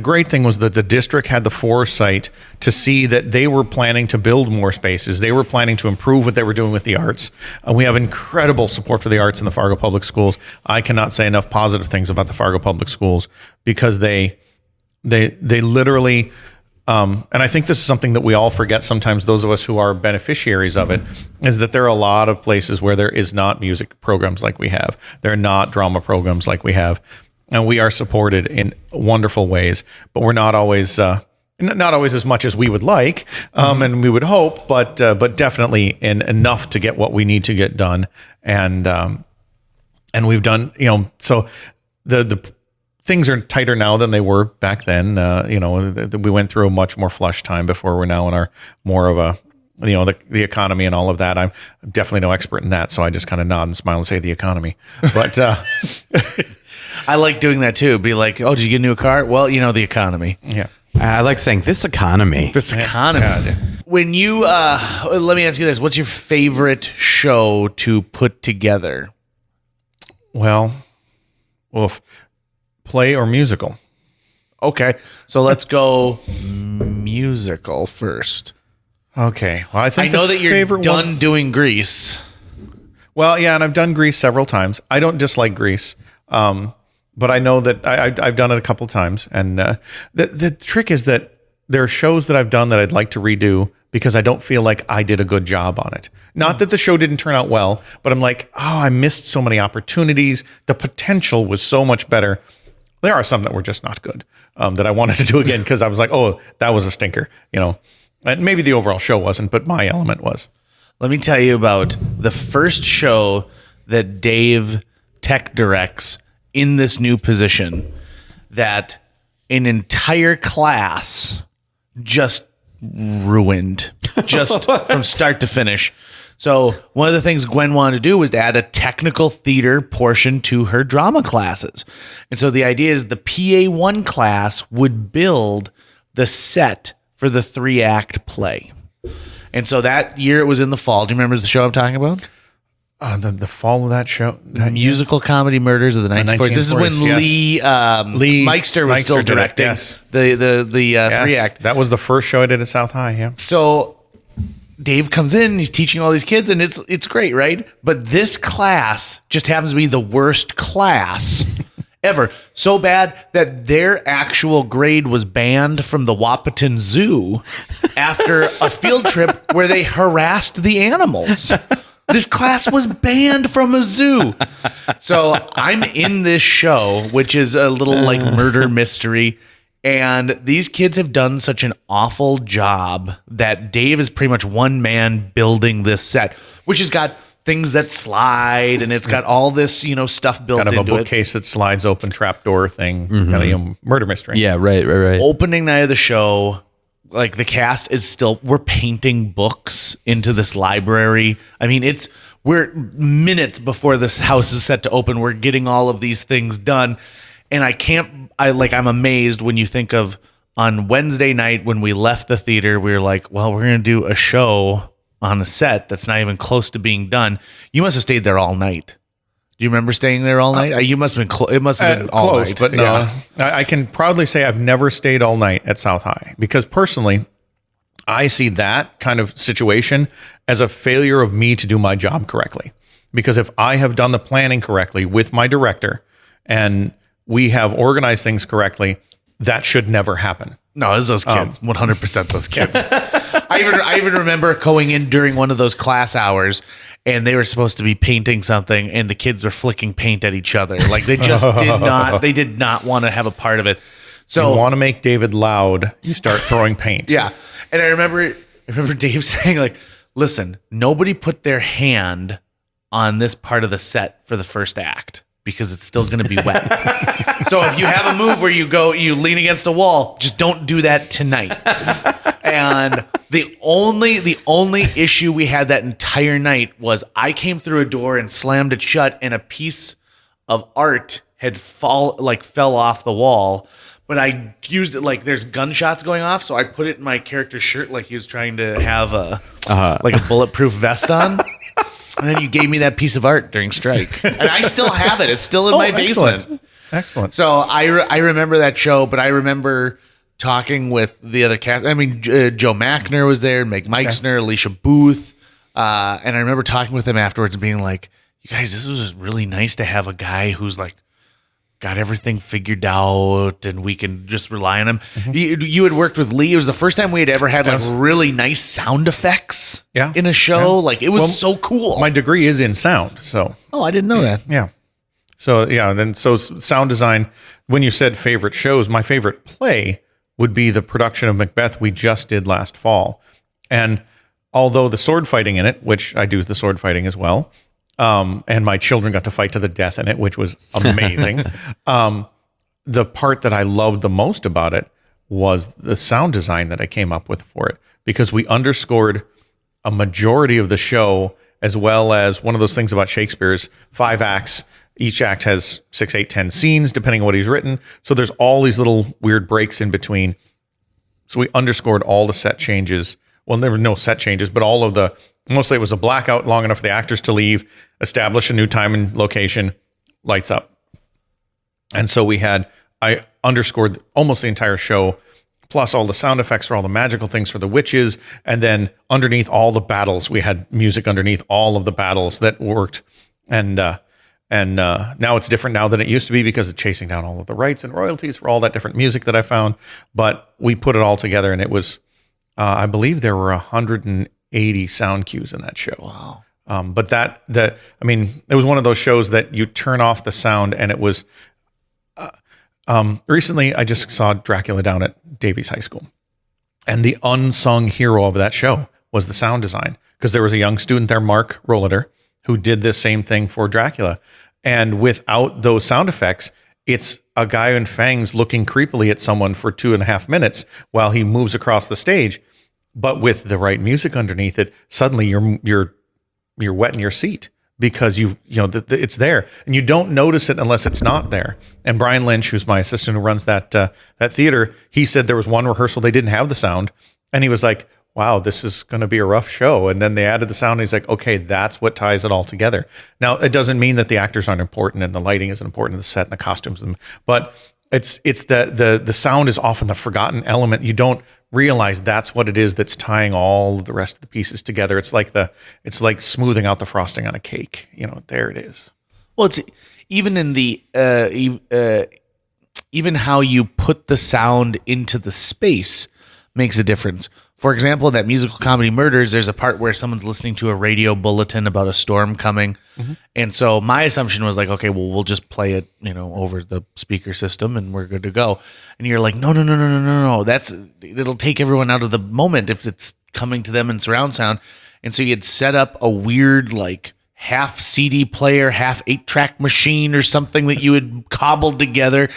great thing was that the district had the foresight to see that they were planning to build more spaces. They were planning to improve what they were doing with the arts. We have incredible support for the arts in the Fargo Public Schools. I cannot say enough positive things about the Fargo Public Schools, because they literally And I think this is something that we all forget sometimes, those of us who are beneficiaries of it, is that there are a lot of places where there is not music programs like we have. There are not drama programs like we have. And we are supported in wonderful ways, but we're not always as much as we would like, and we would hope, but definitely enough to get what we need to get done. And we've done, so the things are tighter now than they were back then. We went through a much more flush time before. We're now in our more of a, the economy and all of that. I'm definitely no expert in that, so I just kind of nod and smile and say the economy. But I like doing that too. Be like, oh, did you get a new car? Well, the economy. yeah. I like saying this economy. This economy. Yeah. When you, let me ask you this: what's your favorite show to put together? Well, play or musical. Okay, so let's go musical first. Okay. Well, I think I know that you're done doing Grease. Well, yeah, and I've done Grease several times. I don't dislike Grease, but I know that I've done it a couple times. And the trick is that there are shows that I've done that I'd like to redo because I don't feel like I did a good job on it. Not that the show didn't turn out well, but I'm like, oh, I missed so many opportunities. The potential was so much better. There are some that were just not good that I wanted to do again because I was like, oh, that was a stinker, And maybe the overall show wasn't, but my element was. Let me tell you about the first show that Dave tech directs in this new position that an entire class just ruined, just from start to finish. So one of the things Gwen wanted to do was to add a technical theater portion to her drama classes. And so the idea is the PA1 class would build the set for the 3-act play. And so that year it was in the fall. Do you remember the show I'm talking about? The fall of that show? Musical Comedy Murders of the 1940s. This is when yes. Lee Meister was still directing the 3-act. That was the first show I did at South High, yeah. So Dave comes in and he's teaching all these kids and it's great, right? But this class just happens to be the worst class ever. So bad that their actual grade was banned from the Wahpeton Zoo after a field trip where they harassed the animals. This class was banned from a zoo. So I'm in this show, which is a little like murder mystery. And these kids have done such an awful job that Dave is pretty much one man building this set, which has got things that slide and it's got all this, stuff built into it. Kind of a bookcase that slides open, trapdoor thing, kind of murder mystery. Yeah, right. Opening night of the show, like the cast is still, we're painting books into this library. I mean, we're minutes before this house is set to open. We're getting all of these things done. And I'm amazed when you think of on Wednesday night when we left the theater, we were like, well, we're going to do a show on a set that's not even close to being done. You must have stayed there all night. Do you remember staying there all night? You must have been. It must have been all close, night. But no. Yeah. I can proudly say I've never stayed all night at South High because personally, I see that kind of situation as a failure of me to do my job correctly. Because if I have done the planning correctly with my director and we have organized things correctly, that should never happen. No, it's those kids. 100% those kids. I even remember going in during one of those class hours and they were supposed to be painting something and the kids were flicking paint at each other. Like they just did not want to have a part of it. So you want to make David loud, you start throwing paint. Yeah. And I remember Dave saying like, listen, nobody put their hand on this part of the set for the first act because it's still going to be wet. So if you have a move where you lean against a wall, just don't do that tonight. And the only issue we had that entire night was I came through a door and slammed it shut and a piece of art had fell off the wall. But I used it like there's gunshots going off, so I put it in my character's shirt like he was trying to have a bulletproof vest on. And then you gave me that piece of art during strike. And I still have it. It's still in my basement. Excellent. So I remember that show, but I remember talking with the other cast. I mean, Joe Mackner was there, Meg Meixner, Alicia Booth. And I remember talking with them afterwards and being like, you guys, this was just really nice to have a guy who's like got everything figured out and we can just rely on him. You had worked with Lee. It was the first time we had ever had like really nice sound effects in a show. Like it was so cool. My degree is in sound, so. Oh, I didn't know that. Yeah. So so sound design, when you said favorite shows, my favorite play would be the production of Macbeth we just did last fall. And although the sword fighting in it, which I do the sword fighting as well, and my children got to fight to the death in it, which was amazing. The part that I loved the most about it was the sound design that I came up with for it, because we underscored a majority of the show, as well as one of those things about Shakespeare's 5 acts. Each act has 6, 8, 10 scenes, depending on what he's written. So there's all these little weird breaks in between. So we underscored all the set changes. Well, there were no set changes, but all of the, mostly it was a blackout long enough for the actors to leave, establish a new time and location, lights up. And so I underscored almost the entire show, plus all the sound effects for all the magical things for the witches. And then underneath all the battles, we had music underneath all of the battles that worked. And now it's different now than it used to be, because of chasing down all of the rights and royalties for all that different music that I found. But we put it all together, and it was, I believe there were 180 sound cues in that show. Wow. But it was one of those shows that you turn off the sound, and it was, recently I just saw Dracula down at Davies High School, and the unsung hero of that show was the sound design, because there was a young student there, Mark Rolliter, who did this same thing for Dracula. And without those sound effects, it's a guy in fangs looking creepily at someone for 2.5 minutes while he moves across the stage. But with the right music underneath it, suddenly you're wet in your seat, because it's there, and you don't notice it unless it's not there. And Brian Lynch, who's my assistant who runs that theater, he said there was one rehearsal they didn't have the sound, and he was like, wow, this is going to be a rough show. And then they added the sound, and he's like, okay, that's what ties it all together. Now, it doesn't mean that the actors aren't important and the lighting isn't important, and the set and the costumes, but it's the sound is often the forgotten element. You don't realize that's what it is that's tying all the rest of the pieces together. It's like smoothing out the frosting on a cake. There it is. Well, it's even in the even how you put the sound into the space makes a difference. For example, in that musical comedy Murders, there's a part where someone's listening to a radio bulletin about a storm coming. Mm-hmm. And so my assumption was like, okay, well, we'll just play it, over the speaker system and we're good to go. And you're like, no. It'll take everyone out of the moment if it's coming to them in surround sound. And so you'd set up a weird, like, half CD player, half 8-track machine or something that you had cobbled together,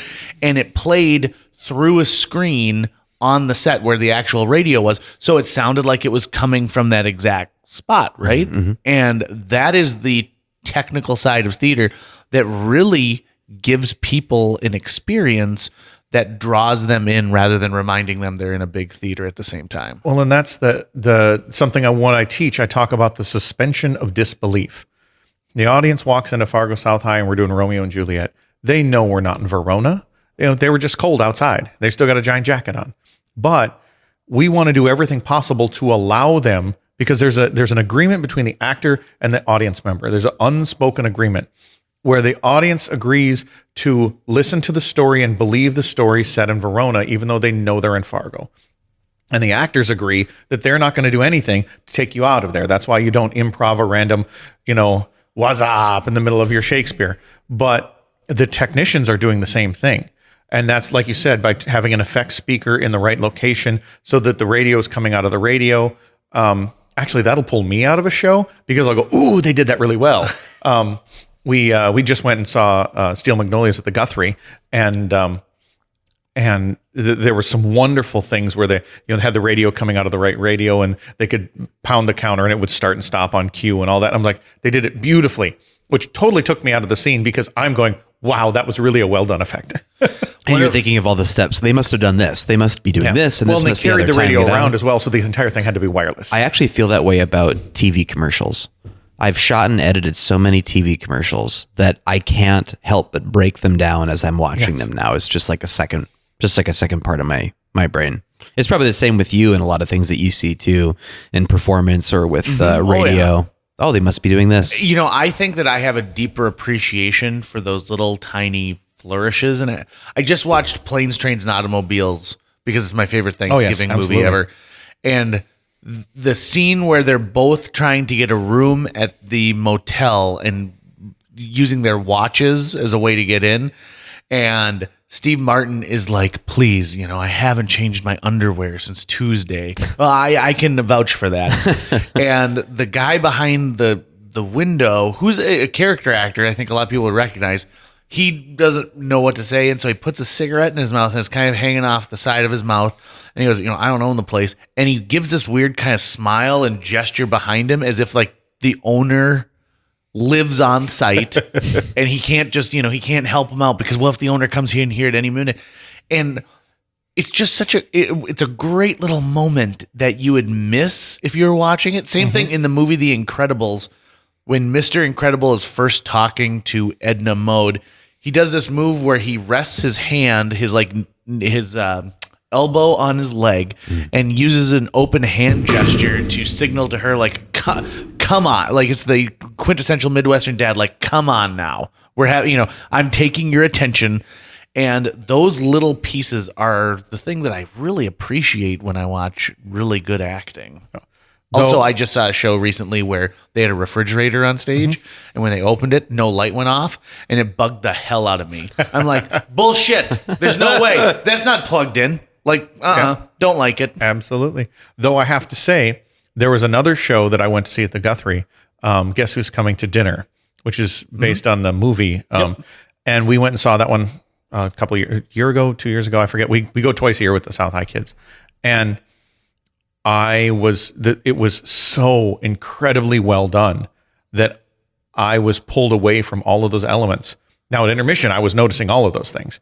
and it played through a screen on the set where the actual radio was. So it sounded like it was coming from that exact spot, right? Mm-hmm. And that is the technical side of theater that really gives people an experience that draws them in rather than reminding them they're in a big theater at the same time. Well, and that's the something when I teach, I talk about the suspension of disbelief. The audience walks into Fargo South High and we're doing Romeo and Juliet. They know we're not in Verona. They were just cold outside. They still got a giant jacket on. But we want to do everything possible to allow them, because there's an agreement between the actor and the audience member. There's an unspoken agreement where the audience agrees to listen to the story and believe the story set in Verona, even though they know they're in Fargo. And the actors agree that they're not going to do anything to take you out of there. That's why you don't improv a random, what's up in the middle of your Shakespeare. But the technicians are doing the same thing. And that's, like you said, by having an effects speaker in the right location so that the radio is coming out of the radio. Actually, that'll pull me out of a show, because I'll go, ooh, they did that really well. We just went and saw Steel Magnolias at the Guthrie, and there were some wonderful things where they had the radio coming out of the right radio, and they could pound the counter and it would start and stop on cue and all that. I'm like, they did it beautifully, which totally took me out of the scene, because I'm going, wow, that was really a well done effect. And you're thinking of all the steps. They must have done this. They must be doing this. And well, this and must they carried be the radio around as well, so the entire thing had to be wireless. I actually feel that way about TV commercials. I've shot and edited so many TV commercials that I can't help but break them down as I'm watching them now. It's just like a second part of my brain. It's probably the same with you and a lot of things that you see too in performance or with radio. Oh, they must be doing this. I think that I have a deeper appreciation for those little tiny flourishes. And I just watched Planes, Trains, and Automobiles because it's my favorite Thanksgiving movie ever. And the scene where they're both trying to get a room at the motel and using their watches as a way to get in. And Steve Martin is like, please, I haven't changed my underwear since Tuesday. Well, I can vouch for that. And the guy behind the window, who's a character actor, I think a lot of people would recognize, he doesn't know what to say. And so he puts a cigarette in his mouth and it's kind of hanging off the side of his mouth. And he goes, I don't own the place. And he gives this weird kind of smile and gesture behind him as if like the owner lives on site and he can't just, he can't help him out because if the owner comes here and here at any minute. And it's just it's a great little moment that you would miss if you were watching it. Same thing in the movie The Incredibles. When Mr. Incredible is first talking to Edna Mode, he does this move where he rests his hand, his elbow on his leg, and uses an open hand gesture to signal to her, like, come on. Like, it's the quintessential Midwestern dad, like, come on now. We're having, I'm taking your attention. And those little pieces are the thing that I really appreciate when I watch really good acting. Also, I just saw a show recently where they had a refrigerator on stage, and when they opened it, no light went off, and it bugged the hell out of me. I'm like, bullshit. There's no way. That's not plugged in. Like, don't like it. Absolutely. Though I have to say, there was another show that I went to see at the Guthrie, Guess Who's Coming to Dinner, which is based on the movie. And we went and saw that one a couple of year ago, 2 years ago. I forget. We go twice a year with the South High kids. And it was so incredibly well done that I was pulled away from all of those elements. Now at intermission, I was noticing all of those things.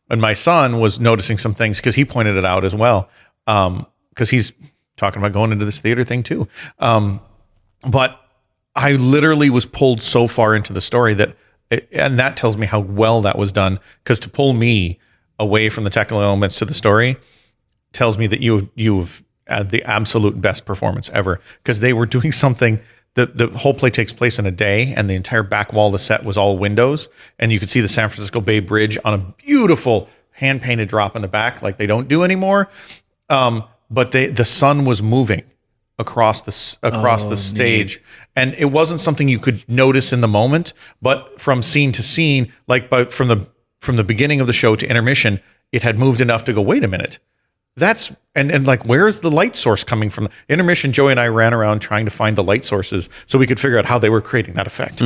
And my son was noticing some things because he pointed it out as well. Because he's talking about going into this theater thing too. But I literally was pulled so far into the story and that tells me how well that was done. Because to pull me away from the technical elements to the story tells me that you've had the absolute best performance ever. Because they were doing something. The whole play takes place in a day, and the entire back wall of the set was all windows, and you could see the San Francisco Bay Bridge on a beautiful hand-painted drop in the back, like they don't do anymore. But the sun was moving across the stage, neat. And it wasn't something you could notice in the moment, but from scene to scene, from the beginning of the show to intermission, it had moved enough to go, wait a minute. That's and like, where's the light source coming from? Intermission, Joey and I ran around trying to find the light sources so we could figure out how they were creating that effect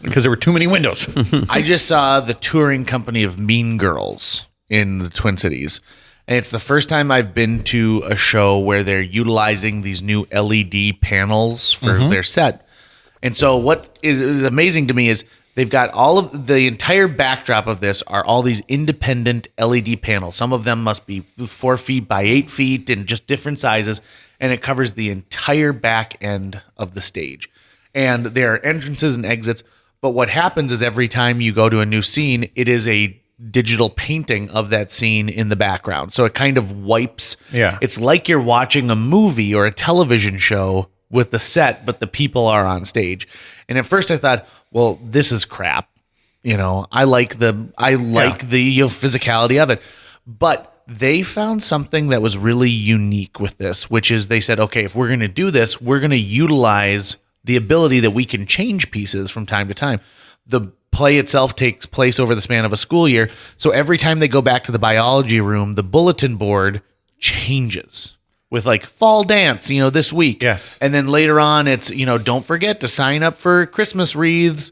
because there were too many windows. I just saw the touring company of Mean Girls in the Twin Cities. And it's the first time I've been to a show where they're utilizing these new LED panels for their set. And so what is amazing to me is they've got all of the entire backdrop of this are all these independent LED panels. Some of them must be 4 feet by 8 feet and just different sizes. And it covers the entire back end of the stage. And there are entrances and exits. But what happens is every time you go to a new scene, it is a digital painting of that scene in the background. So it kind of wipes. Yeah. It's like you're watching a movie or a television show with the set, but the people are on stage. And at first I thought, well, this is crap. I like the physicality of it. But they found something that was really unique with this, which is they said, okay, if we're going to do this, we're going to utilize the ability that we can change pieces from time to time. The play itself takes place over the span of a school year. So every time they go back to the biology room, the bulletin board changes with like fall dance, this week. Yes. And then later on it's, don't forget to sign up for Christmas wreaths.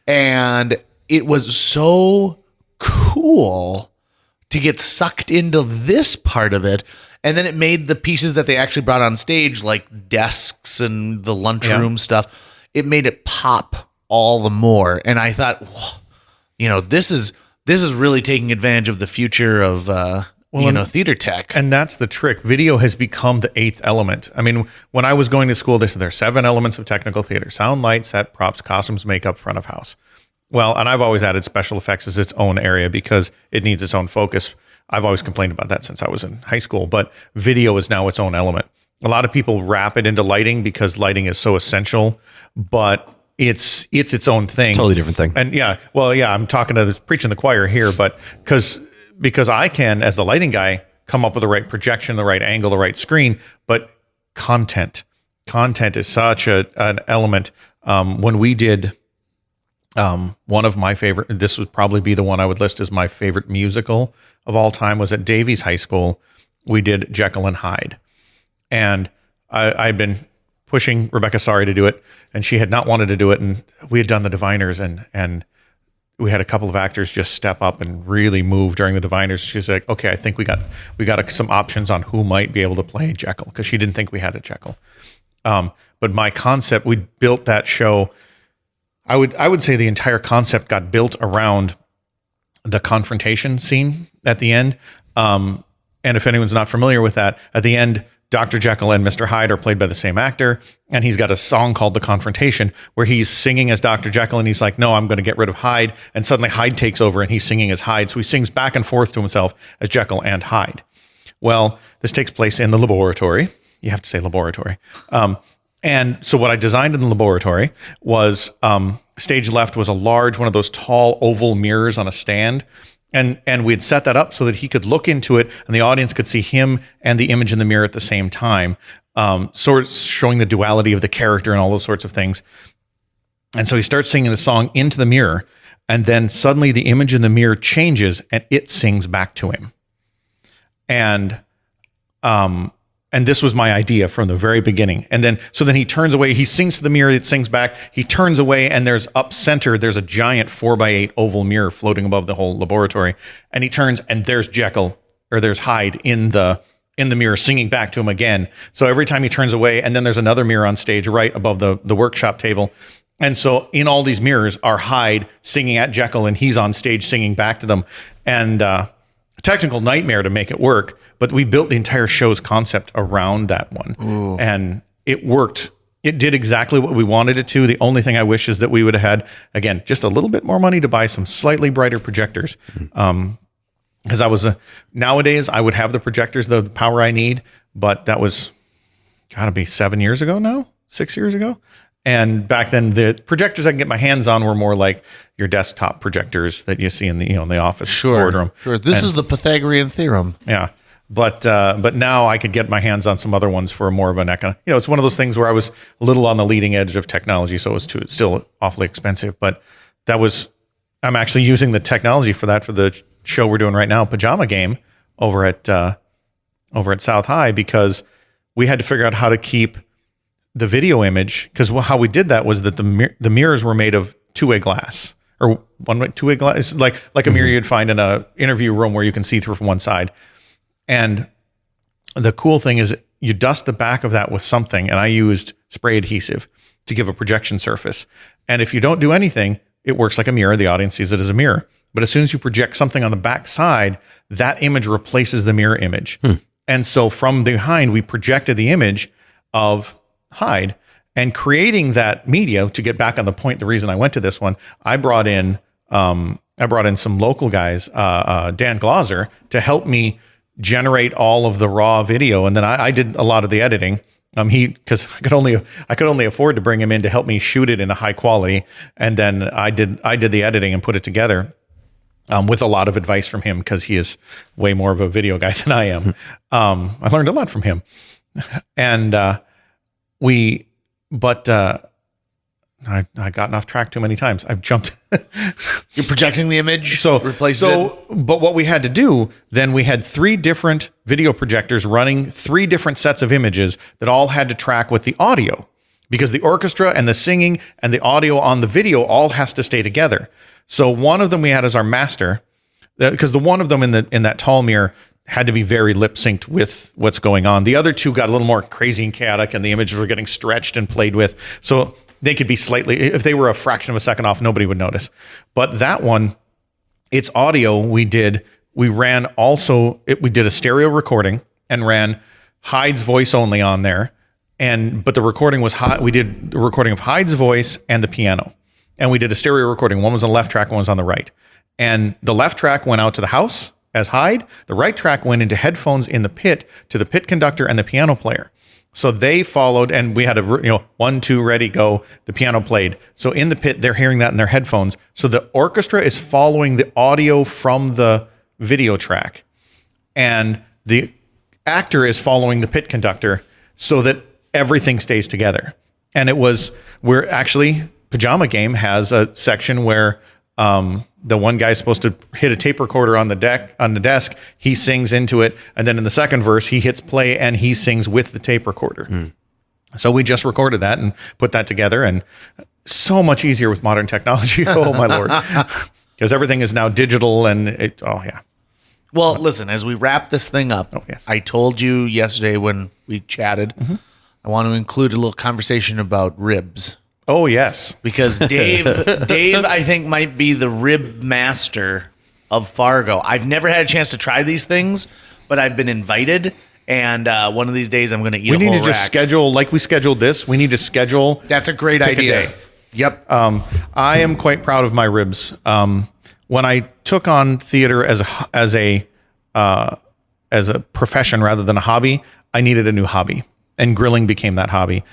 And it was so cool to get sucked into this part of it. And then it made the pieces that they actually brought on stage, like desks and the lunchroom stuff, it made it pop all the more. And I thought, this is really taking advantage of the future of theater tech. And that's the trick. Video has become the eighth element. I mean, when I was going to school, they said there are 7 elements of technical theater: sound, light, set, props, costumes, makeup, front of house. Well, and I've always added special effects as its own area because it needs its own focus. I've always complained about that since I was in high school, but video is now its own element. A lot of people wrap it into lighting because lighting is so essential, but it's its own thing. Totally different thing. And I'm talking to preaching the choir here, but because I can, as the lighting guy, come up with the right projection, the right angle, the right screen, but content is such an element. When we did one of my favorite, this would probably be the one I would list as my favorite musical of all time, was at Davies High School. We did Jekyll and Hyde, and I'd been pushing Rebecca Sari to do it, and she had not wanted to do it. And we had done the Diviners, and we had a couple of actors just step up and really move during the Diviners. She's like, okay, I think we got some options on who might be able to play Jekyll, because she didn't think we had a Jekyll. But my concept, we built that show. I would say the entire concept got built around the confrontation scene at the end. And if anyone's not familiar with that, at the end, Dr. Jekyll and Mr. Hyde are played by the same actor, and he's got a song called The Confrontation where he's singing as Dr. Jekyll, and he's like, no, I'm going to get rid of Hyde. And suddenly Hyde takes over and he's singing as Hyde. So he sings back and forth to himself as Jekyll and Hyde. Well, this takes place in the laboratory. You have to say laboratory. And so what I designed in the laboratory was stage left was a large, one of those tall oval mirrors on a stand. And we had set that up so that he could look into it and the audience could see him and the image in the mirror at the same time, sort of showing the duality of the character and all those sorts of things. And so he starts singing the song into the mirror, and then suddenly the image in the mirror changes and it sings back to him. And this was my idea from the very beginning. And then he turns away, he sings to the mirror, it sings back, he turns away, and there's up center, there's a giant 4x8 oval mirror floating above the whole laboratory. And he turns, and there's Jekyll, or there's Hyde in the mirror singing back to him again. So every time he turns away, and then there's another mirror on stage right above the workshop table. And so in all these mirrors are Hyde singing at Jekyll, and he's on stage singing back to them. And technical nightmare to make it work, but we built the entire show's concept around that one. Ooh. And it worked. It did exactly what we wanted it to. The only thing I wish is that we would have had, again, just a little bit more money to buy some slightly brighter projectors. Because nowadays I would have the projectors, the power I need, but that was gotta be 7 years ago now, 6 years ago. And back then, the projectors I can get my hands on were more like your desktop projectors that you see in the office boardroom. Sure. This is the Pythagorean theorem. Yeah, but now I could get my hands on some other ones for more of an it's one of those things where I was a little on the leading edge of technology, so it was still awfully expensive. But I'm actually using the technology for that for the show we're doing right now, Pajama Game, over at South High, because we had to figure out how to keep the video image, because how we did that was that the mirrors were made of two-way glass, or one-way two-way glass, like a mirror you'd find in a interview room where you can see through from one side. And the cool thing is you dust the back of that with something, and I used spray adhesive to give a projection surface. And if you don't do anything, it works like a mirror. The audience sees it as a mirror. But as soon as you project something on the back side, that image replaces the mirror image. And so from behind, we projected the image of Hyde, and creating that media. To get back on the point, the reason I went to this one, I brought in some local guys, Dan Glauser, to help me generate all of the raw video, and then I did a lot of the editing. Because I could only afford to bring him in to help me shoot it in a high quality, and then I did the editing and put it together. With a lot of advice from him, because he is way more of a video guy than I am. I learned a lot from him, and I've gotten off track too many times. I've jumped. You're projecting the image, but what we had to do, then we had 3 different video projectors running 3 different sets of images that all had to track with the audio, because the orchestra and the singing and the audio on the video all has to stay together. So one of them we had as our master, because the one of them in that tall mirror had to be very lip synced with what's going on. The other 2 got a little more crazy and chaotic, and the images were getting stretched and played with. So they could be slightly, if they were a fraction of a second off, nobody would notice. But that one, its audio, we did a stereo recording and ran Hyde's voice only on there. But the recording was we did the recording of Hyde's voice and the piano. And we did a stereo recording. One was on the left track, one was on the right. And the left track went out to the house as Hyde. The right track went into headphones in the pit to the pit conductor and the piano player. So they followed, and we had a 1, 2, ready, go. The piano played. So in the pit, they're hearing that in their headphones. So the orchestra is following the audio from the video track, and the actor is following the pit conductor, so that everything stays together. And we're actually, Pajama Game has a section where the one guy's supposed to hit a tape recorder on the desk. He sings into it, and then in the second verse, he hits play and he sings with the tape recorder. So we just recorded that and put that together, and so much easier with modern technology. Oh my Lord, because everything is now digital, and Well, listen, as we wrap this thing up, yes. I told you yesterday when we chatted, I want to include a little conversation about ribs. Oh yes, Because Dave, I think, might be the rib master of Fargo. I've never had a chance to try these things, but I've been invited, and one of these days I'm going to eat. We need to just schedule like we scheduled this. We need to schedule. That's a great idea. A day. Yep. I am quite proud of my ribs. When I took on theater as a profession rather than a hobby, I needed a new hobby, and grilling became that hobby.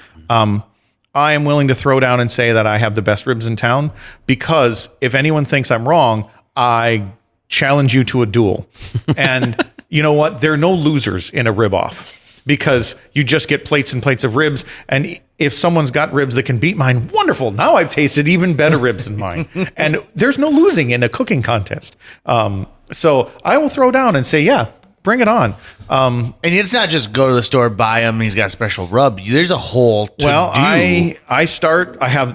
I am willing to throw down and say that I have the best ribs in town, because if anyone thinks I'm wrong, I challenge you to a duel. And you know what? There are no losers in a rib off, because you just get plates and plates of ribs. And if someone's got ribs that can beat mine, wonderful. Now I've tasted even better ribs than mine. And there's no losing in a cooking contest. So I will throw down and say, yeah, bring it on. And it's not just go to the store, buy him, he's got a special rub. There's a whole to do.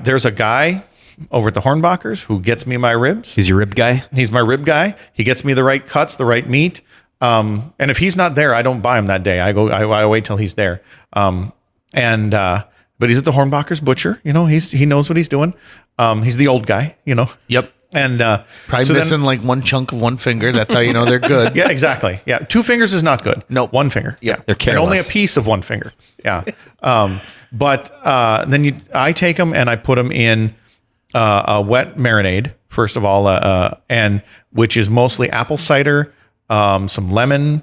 There's a guy over at the Hornbachers who gets me my ribs. He's your rib guy? He's my rib guy. He gets me the right cuts, the right meat. And if he's not there, I don't buy him that day. I wait till he's there. But he's at the Hornbachers butcher. He knows what he's doing. He's the old guy, Yep. And Probably missing like one chunk of one finger. That's how you know they're good. Yeah, exactly. Yeah, 2 fingers is not good. No, one finger. Yeah, they're careless. And only a piece of one finger. Yeah. But then I take them and I put them in a wet marinade first of all, and which is mostly apple cider, some lemon,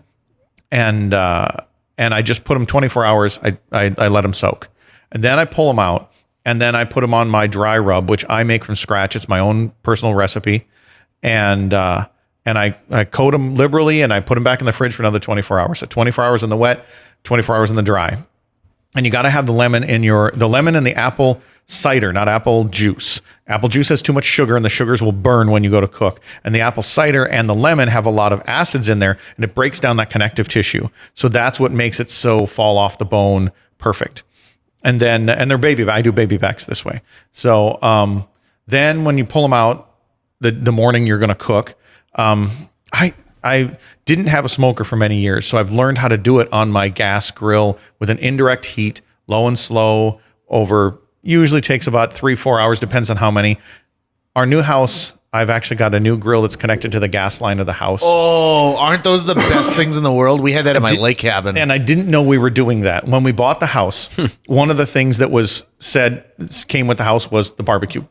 and I just put them 24 hours. I let them soak, and then I pull them out. And then I put them on my dry rub, which I make from scratch. It's my own personal recipe. And I coat them liberally, and I put them back in the fridge for another 24 hours. So 24 hours in the wet, 24 hours in the dry. And you got to have the lemon and the apple cider, not apple juice. Apple juice has too much sugar, and the sugars will burn when you go to cook. And the apple cider and the lemon have a lot of acids in there, and it breaks down that connective tissue. So that's what makes it so fall off the bone perfect. And then, I do baby backs this way. So then when you pull them out, the morning you're going to cook, I didn't have a smoker for many years, so I've learned how to do it on my gas grill with an indirect heat, low and slow, usually takes about 3-4 hours, depends on how many. Our new house, I've actually got a new grill that's connected to the gas line of the house. Oh, aren't those the best things in the world? We had that in my lake cabin. And I didn't know we were doing that. When we bought the house, one of the things that was said came with the house was the barbecue.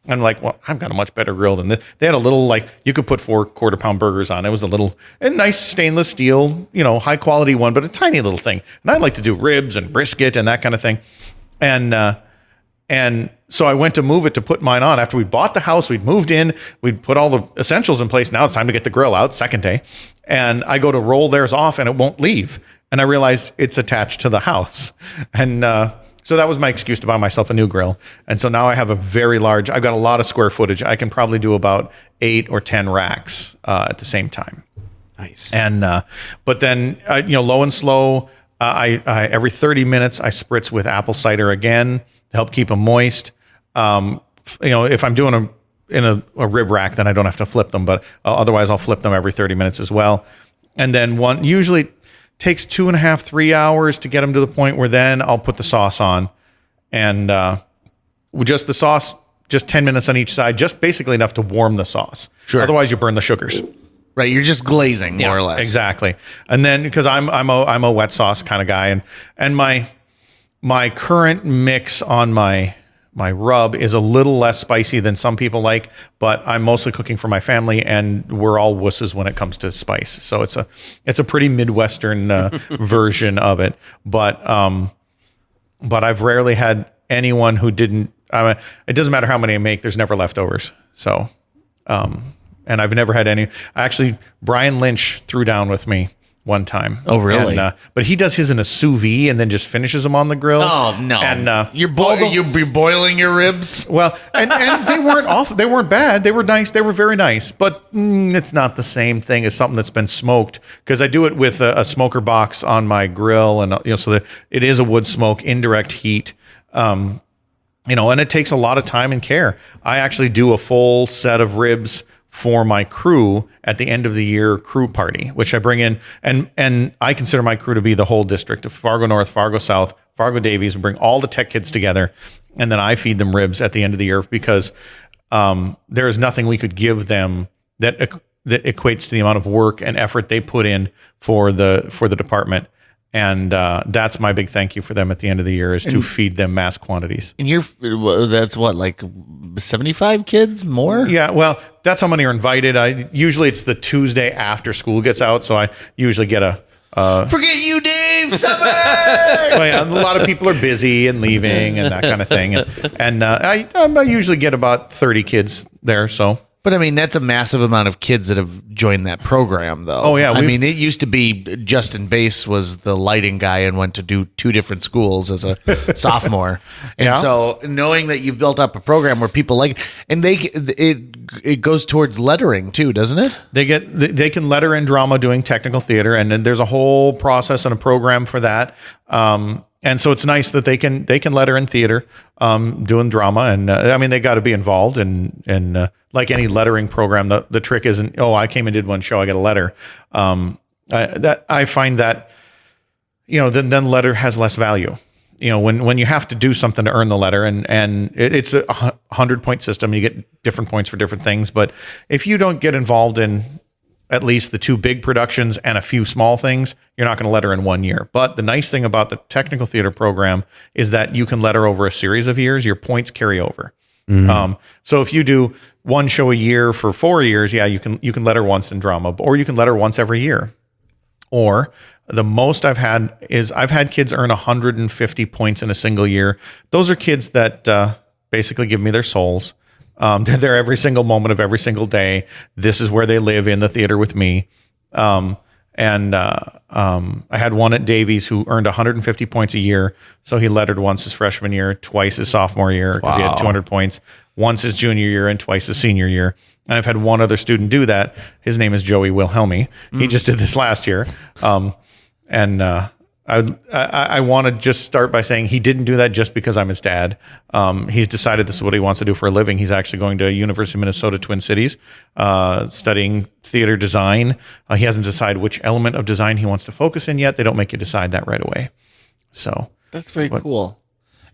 I'm like, well, I've got a much better grill than this. They had a little, you could put 4 quarter-pound burgers on. It was a nice stainless steel, high quality one, but a tiny little thing. And I like to do ribs and brisket and that kind of thing. And so I went to move it to put mine on. After we bought the house, we'd moved in, we'd put all the essentials in place. Now it's time to get the grill out, second day. And I go to roll theirs off and it won't leave. And I realize it's attached to the house. And so that was my excuse to buy myself a new grill. And so now I have I've got a lot of square footage. I can probably do about 8 or 10 racks at the same time. Nice. And but then low and slow, I every 30 minutes I spritz with apple cider again to help keep them moist. If I'm doing a rib rack, then I don't have to flip them, but otherwise I'll flip them every 30 minutes as well. And then usually takes 2.5-3 hours to get them to the point where then I'll put the sauce on, and just the sauce, just 10 minutes on each side, just basically enough to warm the sauce. Sure. Otherwise you burn the sugars. Right, you're just glazing more or less. Exactly. And then because I'm a wet sauce kind of guy, and my current mix on my rub is a little less spicy than some people like, but I'm mostly cooking for my family, and we're all wusses when it comes to spice. So it's a pretty Midwestern version of it. But but I've rarely had anyone who didn't. It doesn't matter how many I make. There's never leftovers. So, and I've never had any. Actually, Brian Lynch threw down with me one time. Oh, really? And, but he does his in a sous vide and then just finishes them on the grill. Oh no! And you're boiling your ribs. Well, and they weren't off. They weren't bad. They were nice. They were very nice. But it's not the same thing as something that's been smoked, because I do it with a smoker box on my grill, and so that it is a wood smoke, indirect heat. And it takes a lot of time and care. I actually do a full set of ribs for my crew at the end of the year crew party, which I bring in, and I consider my crew to be the whole district of Fargo North, Fargo South, Fargo Davies. We bring all the tech kids together, and then I feed them ribs at the end of the year, because there is nothing we could give them that equates to the amount of work and effort they put in for the department. And that's my big thank you for them at the end of the year, is to feed them mass quantities. And that's what, like 75 kids more? Yeah, well, that's how many are invited. Usually it's the Tuesday after school gets out, so I usually get a... Forget you, Dave! Summer! Well, yeah, a lot of people are busy and leaving and that kind of thing. And I usually get about 30 kids there, so... But I mean, that's a massive amount of kids that have joined that program, though. Oh, yeah. I mean, it used to be Justin Bass was the lighting guy and went to do 2 different schools as a sophomore. And Yeah. so knowing that you've built up a program where people like, and it goes towards lettering too, doesn't it? They can letter in drama doing technical theater, and then there's a whole process and a program for that. And so it's nice that they can letter in theater, doing drama, and I mean, they got to be involved, and like any lettering program, the trick isn't, I came and did one show, I got a letter. I find that then letter has less value. When you have to do something to earn the letter, and it's a 100-point system, you get different points for different things. But if you don't get involved in at least the 2 big productions and a few small things, you're not going to letter in 1 year. But the nice thing about the technical theater program is that you can letter over a series of years. Your points carry over. Mm-hmm. So if you do 1 show a year for 4 years, you can letter once in drama, or you can letter once every year. Or the most I've had kids earn 150 points in a single year. Those are kids that basically give me their souls. They're there every single moment of every single day. This is where they live, in the theater with me. I had one at Davies who earned 150 points a year. So he lettered once his freshman year, twice his sophomore year, because he had 200 points, once his junior year, and twice his senior year. And I've had one other student do that. His name is Joey Wilhelmi. He just did this last year. I want to just start by saying he didn't do that just because I'm his dad. He's decided this is what he wants to do for a living. He's actually going to University of Minnesota, Twin Cities, studying theater design. He hasn't decided which element of design he wants to focus in yet. They don't make you decide that right away. So that's very cool.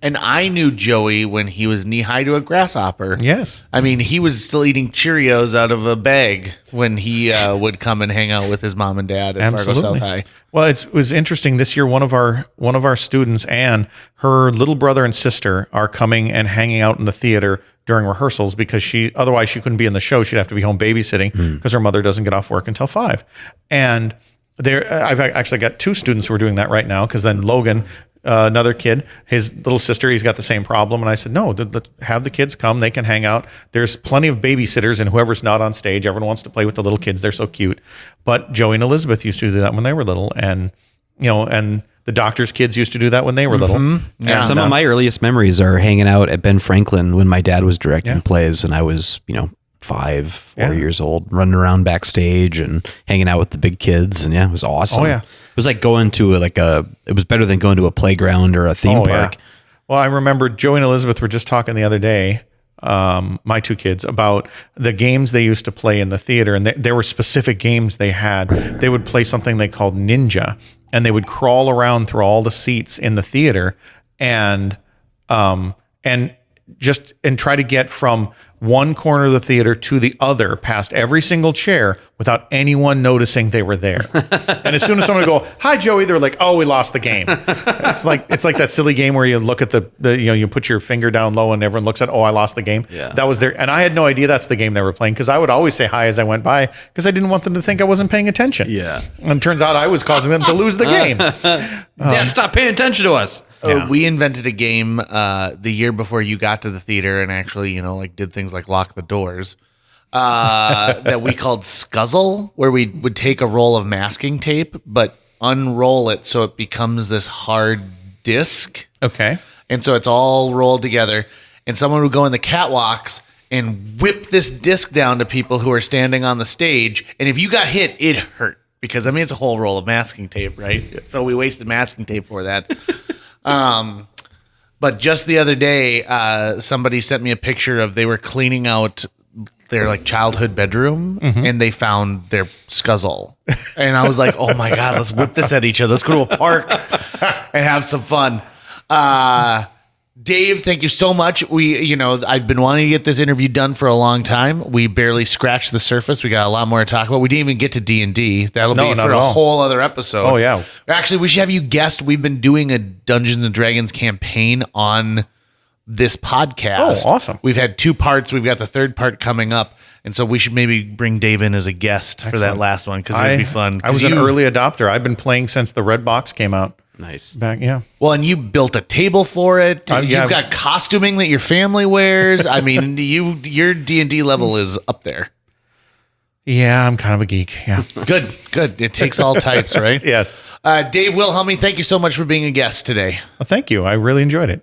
And I knew Joey when he was knee high to a grasshopper. Yes. I mean, he was still eating Cheerios out of a bag when he would come and hang out with his mom and dad at Fargo South High. Well, it was interesting this year. One of our students, Anne, her little brother and sister are coming and hanging out in the theater during rehearsals, because otherwise she couldn't be in the show. She'd have to be home babysitting because her mother doesn't get off work until 5. And I've actually got 2 students who are doing that right now, because then Logan, another kid, his little sister, he's got the same problem. And I said, no, have the kids come. They can hang out. There's plenty of babysitters, and whoever's not on stage, everyone wants to play with the little kids. They're so cute. But Joey and Elizabeth used to do that when they were little. And, and the doctor's kids used to do that when they were little. Mm-hmm. Yeah. And some of my earliest memories are hanging out at Ben Franklin when my dad was directing plays, and I was, 5, 4 years old, running around backstage and hanging out with the big kids. And it was awesome. Oh, yeah. It was like going to it was better than going to a playground or a theme park. Yeah. Well, I remember Joey and Elizabeth were just talking the other day, my 2 kids, about the games they used to play in the theater. And there were specific games they had. They would play something they called Ninja, and they would crawl around through all the seats in the theater and try to get from one corner of the theater to the other, past every single chair, without anyone noticing they were there. And as soon as someone would go, "Hi, Joey," they're like, "Oh, we lost the game." It's like that silly game where you look at you put your finger down low and everyone looks at, "Oh, I lost the game." Yeah. That was there, and I had no idea that's the game they were playing, because I would always say hi as I went by, because I didn't want them to think I wasn't paying attention. Yeah. And it turns out I was causing them to lose the game. Dad, stop paying attention to us. We invented a game the year before you got to the theater and actually, did things like lock the doors. That we called Scuzzle, where we would take a roll of masking tape, but unroll it so it becomes this hard disc. Okay. And so it's all rolled together. And someone would go in the catwalks and whip this disc down to people who are standing on the stage. And if you got hit, it hurt. Because, it's a whole roll of masking tape, right? So we wasted masking tape for that. But just the other day, somebody sent me a picture of they were cleaning out their childhood bedroom, and they found their Scuzzle. And I was like, oh my God, let's whip this at each other. Let's go to a park and have some fun. Dave, thank you so much. I've been wanting to get this interview done for a long time. We barely scratched the surface. We got a lot more to talk about. We didn't even get to D&D. That'll be for a whole other episode. Oh, yeah. Actually, we should have you guest. We've been doing a Dungeons & Dragons campaign on this podcast. Oh, awesome. We've had 2 parts. We've got the 3rd part coming up. And so we should maybe bring Dave in as a guest for that last one, because it'd be fun. I was an early adopter. I've been playing since the Red Box came out. Nice. Yeah. Well, and you built a table for it. You've got costuming that your family wears. Your D&D level is up there. Yeah, I'm kind of a geek. Yeah. Good. It takes all types, right? Yes. Dave Wilhelmi, thank you so much for being a guest today. Well, thank you. I really enjoyed it.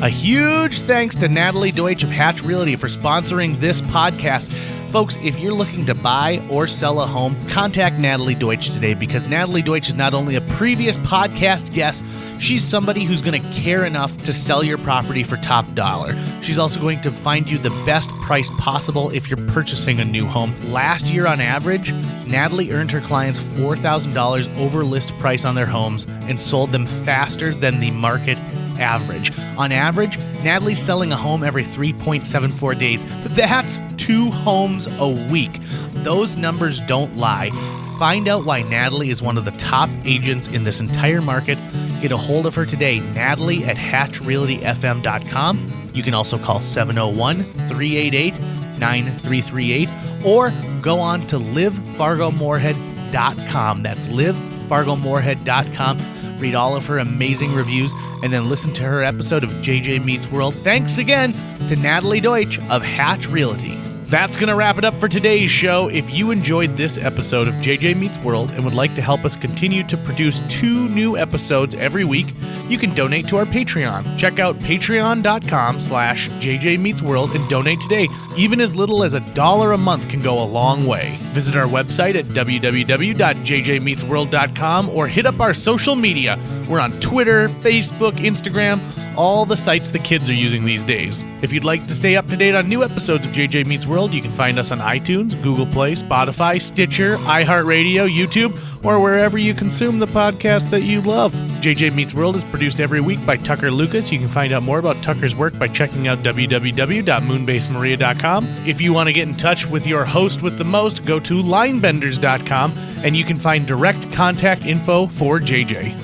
A huge thanks to Natalie Deutsch of Hatch Realty for sponsoring this podcast. Folks, if you're looking to buy or sell a home, contact Natalie Deutsch today, because Natalie Deutsch is not only a previous podcast guest, she's somebody who's going to care enough to sell your property for top dollar. She's also going to find you the best price possible if you're purchasing a new home. Last year, on average, Natalie earned her clients $4,000 over list price on their homes and sold them faster than the market average. On average, Natalie's selling a home every 3.74 days. That's 2 homes a week. Those numbers don't lie. Find out why Natalie is one of the top agents in this entire market. Get a hold of her today, Natalie at hatchrealtyfm.com. You can also call 701-388-9338 or go on to livefargomoorhead.com. That's livefargomoorhead.com. Read all of her amazing reviews, and then listen to her episode of JJ Meets World. Thanks again to Natalie Deutsch of Hatch Realty. That's going to wrap it up for today's show. If you enjoyed this episode of JJ Meets World and would like to help us continue to produce 2 new episodes every week, you can donate to our Patreon. Check out patreon.com/JJ Meets World and donate today. Even as little as $1 a month can go a long way. Visit our website at www.jjmeetsworld.com or hit up our social media. We're on Twitter, Facebook, Instagram, all the sites the kids are using these days. If you'd like to stay up to date on new episodes of JJ Meets World, you can find us on iTunes, Google Play, Spotify, Stitcher, iHeartRadio, YouTube, or wherever you consume the podcast that you love. JJ Meets World is produced every week by Tucker Lucas. You can find out more about Tucker's work by checking out www.moonbasemaria.com. If you want to get in touch with your host with the most, go to linebenders.com, and you can find direct contact info for JJ.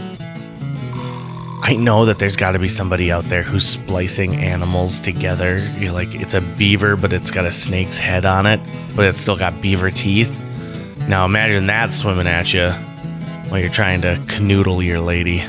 I know that there's got to be somebody out there who's splicing animals together. You're like, it's a beaver, but it's got a snake's head on it, but it's still got beaver teeth. Now imagine that swimming at you while you're trying to canoodle your lady.